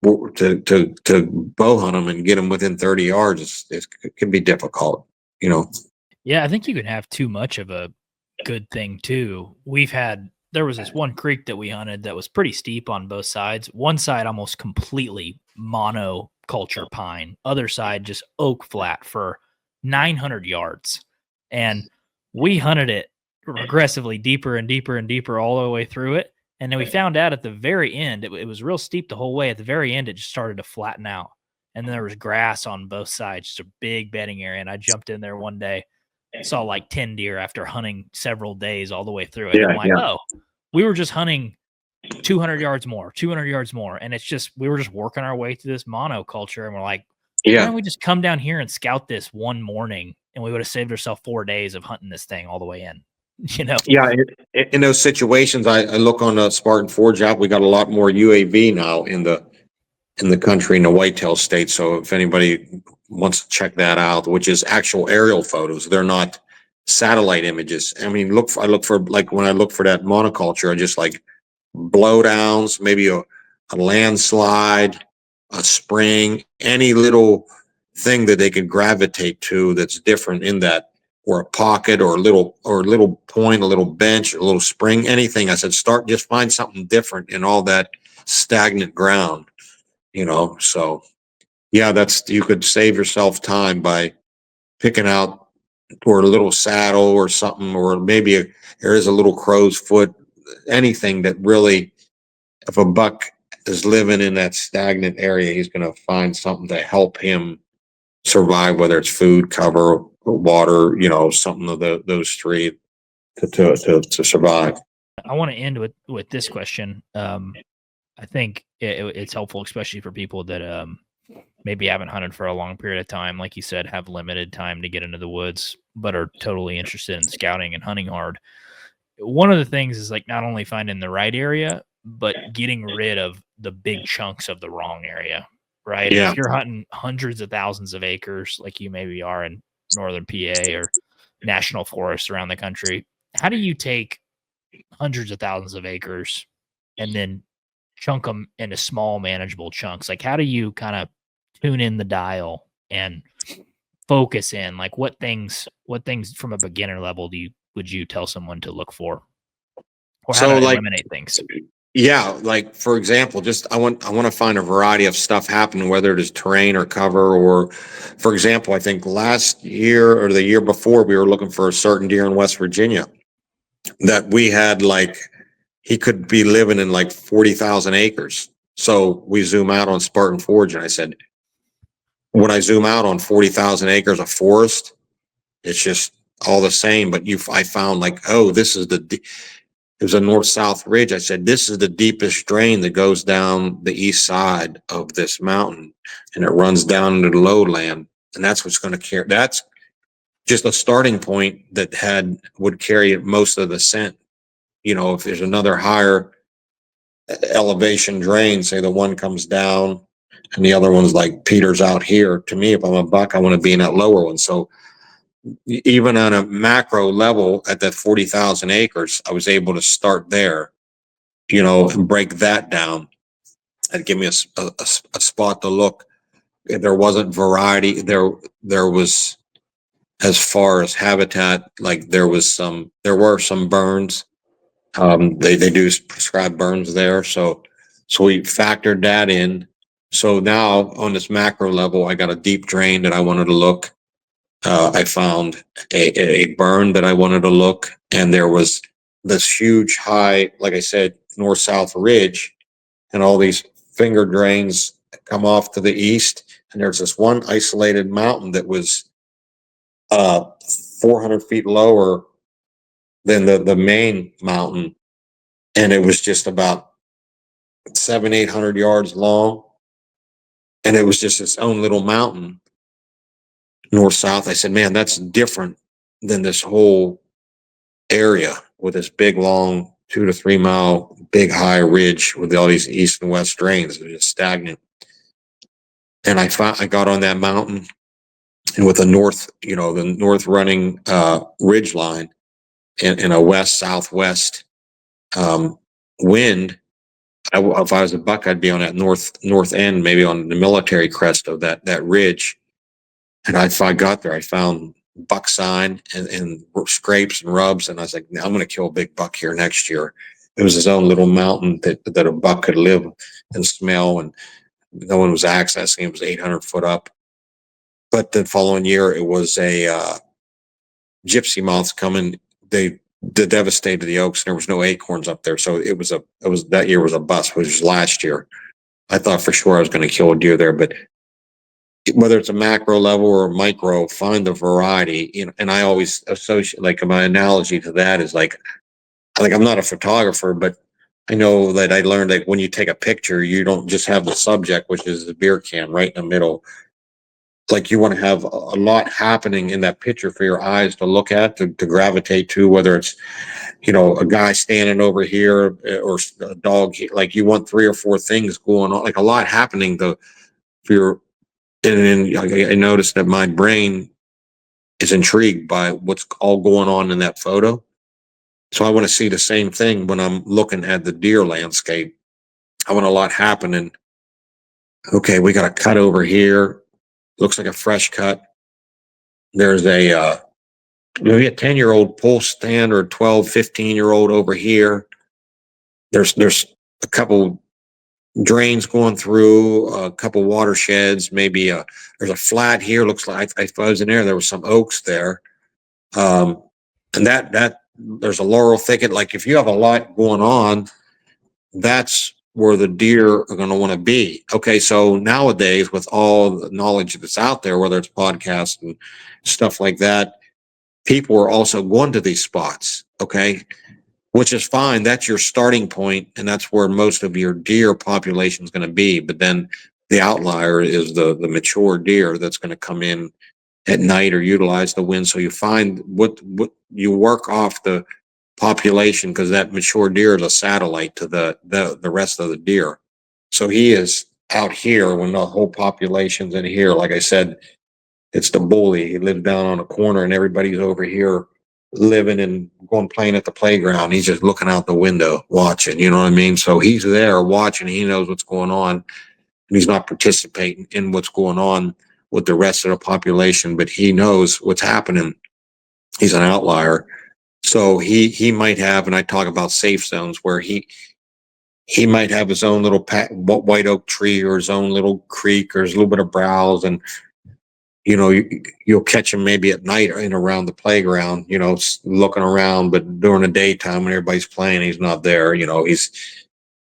to bow hunt them and get them within 30 yards, it can be difficult, Yeah, I think you can have too much of a good thing too. There was this one creek that we hunted that was pretty steep on both sides. One side almost completely monoculture pine, other side just oak flat for 900 yards. And we hunted it progressively deeper and deeper and deeper all the way through it. And then we found out at the very end, it was real steep the whole way. At the very end, it just started to flatten out. And then there was grass on both sides, just a big bedding area. And I jumped in there one day, saw like 10 deer after hunting several days all the way through it. Yeah, I'm like, yeah. oh, we were just hunting 200 yards more, 200 yards more. And we were just working our way through this monoculture. And we're like, why don't we just come down here and scout this one morning? And we would have saved ourselves 4 days of hunting this thing all the way in, Yeah. In those situations, I look on the Spartan Forge app. We got a lot more UAV now in the country, in the whitetail states. So if anybody wants to check that out, which is actual aerial photos, they're not satellite images. I mean, I look for, like, when I look for that monoculture, I just like blowdowns, maybe a landslide, a spring, any little thing that they can gravitate to that's different in that, or a pocket, or a little point, a little bench, a little spring, anything. I said, just find something different in all that stagnant ground, so yeah, you could save yourself time by picking out, or a little saddle or something, or there is a little crow's foot, anything that really, if a buck is living in that stagnant area, he's going to find something to help him survive, whether it's food, cover, water, something of those three to survive. I want to end with this question. I think it's helpful, especially for people that maybe haven't hunted for a long period of time, like you said, have limited time to get into the woods, but are totally interested in scouting and hunting hard. One of the things is like not only finding the right area, but getting rid of the big chunks of the wrong area, right? And Yeah. if you're hunting hundreds of thousands of acres, like you maybe are in northern PA or national forests around the country, how do you take hundreds of thousands of acres and then chunk them into small manageable chunks? Like, how do you kind of tune in the dial and focus in? Like, what things from a beginner level would you tell someone to look for, or how So, to like, eliminate things? yeah, like for example, just I want to find a variety of stuff happening, whether it is terrain or cover, or for example, I think last year or the year before, we were looking for a certain deer in West Virginia that we had, like, he could be living in like 40,000 acres. So we zoom out on Spartan Forge, and I said, when I zoom out on 40,000 acres of forest, it's just all the same. But I found, like, oh, this is it was a north-south ridge. I said, this is the deepest drain that goes down the east side of this mountain, and it runs down into the lowland. And that's what's going to carry. That's just a starting point that would carry most of the scent. If there's another higher elevation drain, say the one comes down and the other one's like peters out here. To me, if I'm a buck, I want to be in that lower one. So even on a macro level at that 40,000 acres, I was able to start there, and break that down and give me a spot to look. There wasn't variety. There was, as far as habitat, like there were some burns. They do prescribe burns there. So we factored that in. So now on this macro level, I got a deep drain that I wanted to look. I found a burn that I wanted to look, and there was this huge high, like I said, north-south ridge, and all these finger drains come off to the east. And there's this one isolated mountain that was 400 feet lower than the main mountain, and it was just about 800 yards long, and it was just its own little mountain, north south. I said, man, that's different than this whole area with this big, long 2 to 3 mile, big high ridge with all these east and west drains. It was just stagnant. And I got on that mountain, and with the north running ridge line and a west southwest wind. If I was a buck, I'd be on that north end, maybe on the military crest of that ridge. And if I got there, I found buck sign and scrapes and rubs, and I was like, I'm going to kill a big buck here next year. It was his own little mountain that a buck could live and smell, and no one was accessing. It was 800 foot up. But the following year, it was a gypsy moths coming. They devastated the oaks, and there was no acorns up there. So it was that year was a bust, which was last year. I thought for sure I was going to kill a deer there, but whether it's a macro level or a micro, find the variety. And I always associate, like, my analogy to that is like I'm not a photographer, but I know that I learned that when you take a picture, you don't just have the subject, which is the beer can right in the middle. Like, you want to have a lot happening in that picture for your eyes to look at, to gravitate to, whether it's, a guy standing over here or a dog. Like, you want 3 or 4 things going on, like a lot happening for your, and then I noticed that my brain is intrigued by what's all going on in that photo. So I want to see the same thing when I'm looking at the deer landscape. I want a lot happening. Okay, we got a cut over here. Looks like a fresh cut. There's a 10-year-old pull stand, or 12, 15-year-old over here. There's a couple drains going through, a couple watersheds, maybe there's a flat here. Looks like, if I was in there was some oaks there. And that there's a laurel thicket. Like, if you have a lot going on, that's where the deer are going to want to be. Okay. So nowadays, with all the knowledge that's out there, whether it's podcasts and stuff like that, people are also going to these spots. Okay. Which is fine. That's your starting point, and that's where most of your deer population is going to be. But then the outlier is the mature deer that's going to come in at night or utilize the wind. So you find what you work off the population, because that mature deer is a satellite to the rest of the deer. So he is out here when the whole population's in here. Like I said, it's the bully. He lives down on a corner, and everybody's over here living and going playing at the playground. He's just looking out the window watching, you know what I mean? So he's there watching. He knows what's going on, and he's not participating in what's going on with the rest of the population, but he knows what's happening. He's an outlier. So he might have, and I talk about safe zones, where he might have his own little white oak tree, or his own little creek, or his little bit of browse, and you'll catch him maybe at night and around the playground, looking around, but during the daytime when everybody's playing, he's not there.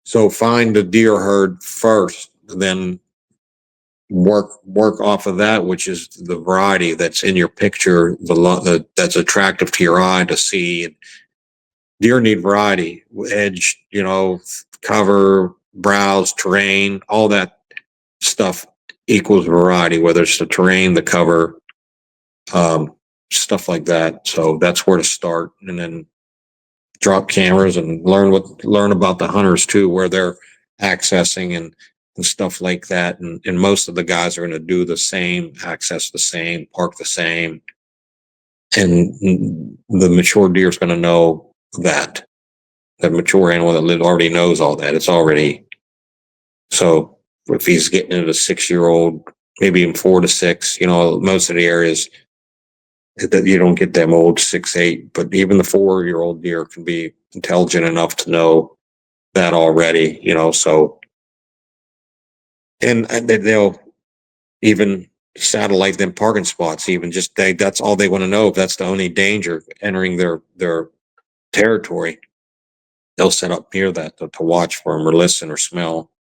So find the deer herd first, then work off of that, which is the variety that's in your picture, that's attractive to your eye to see. Deer need variety, edge, cover, browse, terrain, all that stuff equals variety, whether it's the terrain, the cover, stuff like that. So that's where to start, and then drop cameras and learn about the hunters too, where they're accessing and stuff like that. And most of the guys are going to do the same, access the same, park the same, and the mature deer is going to know that. The mature animal that already knows all that. It's already so. If he's getting into 6-year-old, maybe even 4 to 6, most of the areas that you don't get them old 6, 8, but even the 4-year-old deer can be intelligent enough to know that already, so, and they'll even satellite them parking spots, even just that's all they want to know. If that's the only danger entering their territory, they'll set up near that to watch for them or listen or smell.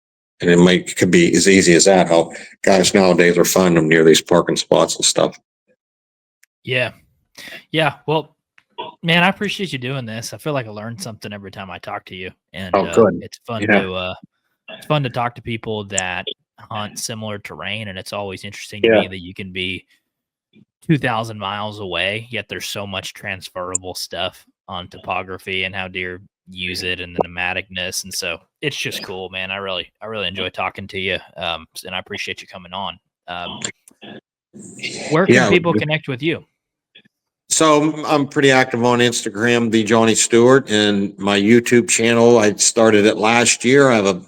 And could be as easy as that, how guys nowadays are finding them near these parking spots and stuff. Yeah. Well, man, I appreciate you doing this. I feel like I learned something every time I talk to you, and Good. It's fun to talk to people that hunt similar terrain, and it's always interesting to me that you can be 2,000 miles away, yet there's so much transferable stuff on topography and how deer use it and the pneumaticness. And so it's just cool, man. I really enjoy talking to you. And I appreciate you coming on. Where can people connect with you? So I'm pretty active on Instagram, the Johnny Stewart, and my YouTube channel. I started it last year. I have a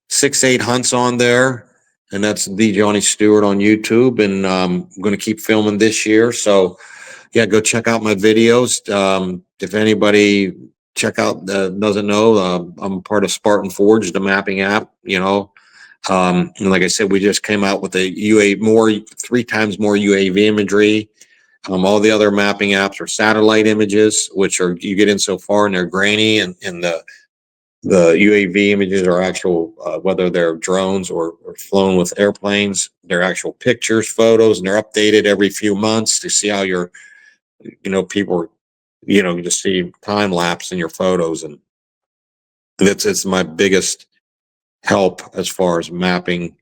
6-8 hunts on there, and that's the Johnny Stewart on YouTube. And I'm going to keep filming this year. So go check out my videos. If anybody doesn't know, I'm part of Spartan Forge, the mapping app, and like I said, we just came out with a 3 times more UAV imagery. All the other mapping apps are satellite images, which you get in so far and they're grainy, and the UAV images are actual, whether they're drones or flown with airplanes, they're actual pictures, photos, and they're updated every few months to see how people, to see time lapse in your photos. And it's my biggest help as far as mapping.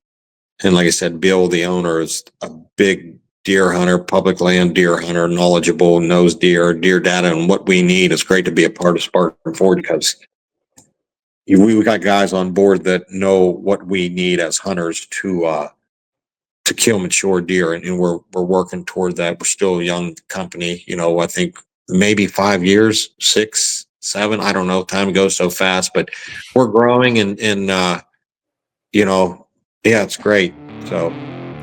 And like I said, Bill, the owner, is a big deer hunter, public land deer hunter, knowledgeable, knows deer data, and what we need. It's great to be a part of Spartan Forge, because we got guys on board that know what we need as hunters to kill mature deer, and we're working toward that. We're still a young company, I think maybe 5 years, 6, 7, I don't know. Time goes so fast, but we're growing, and it's great. So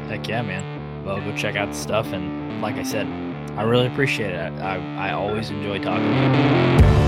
heck yeah, man. Well, go check out the stuff, and like I said, I really appreciate it. I always enjoy talking to you.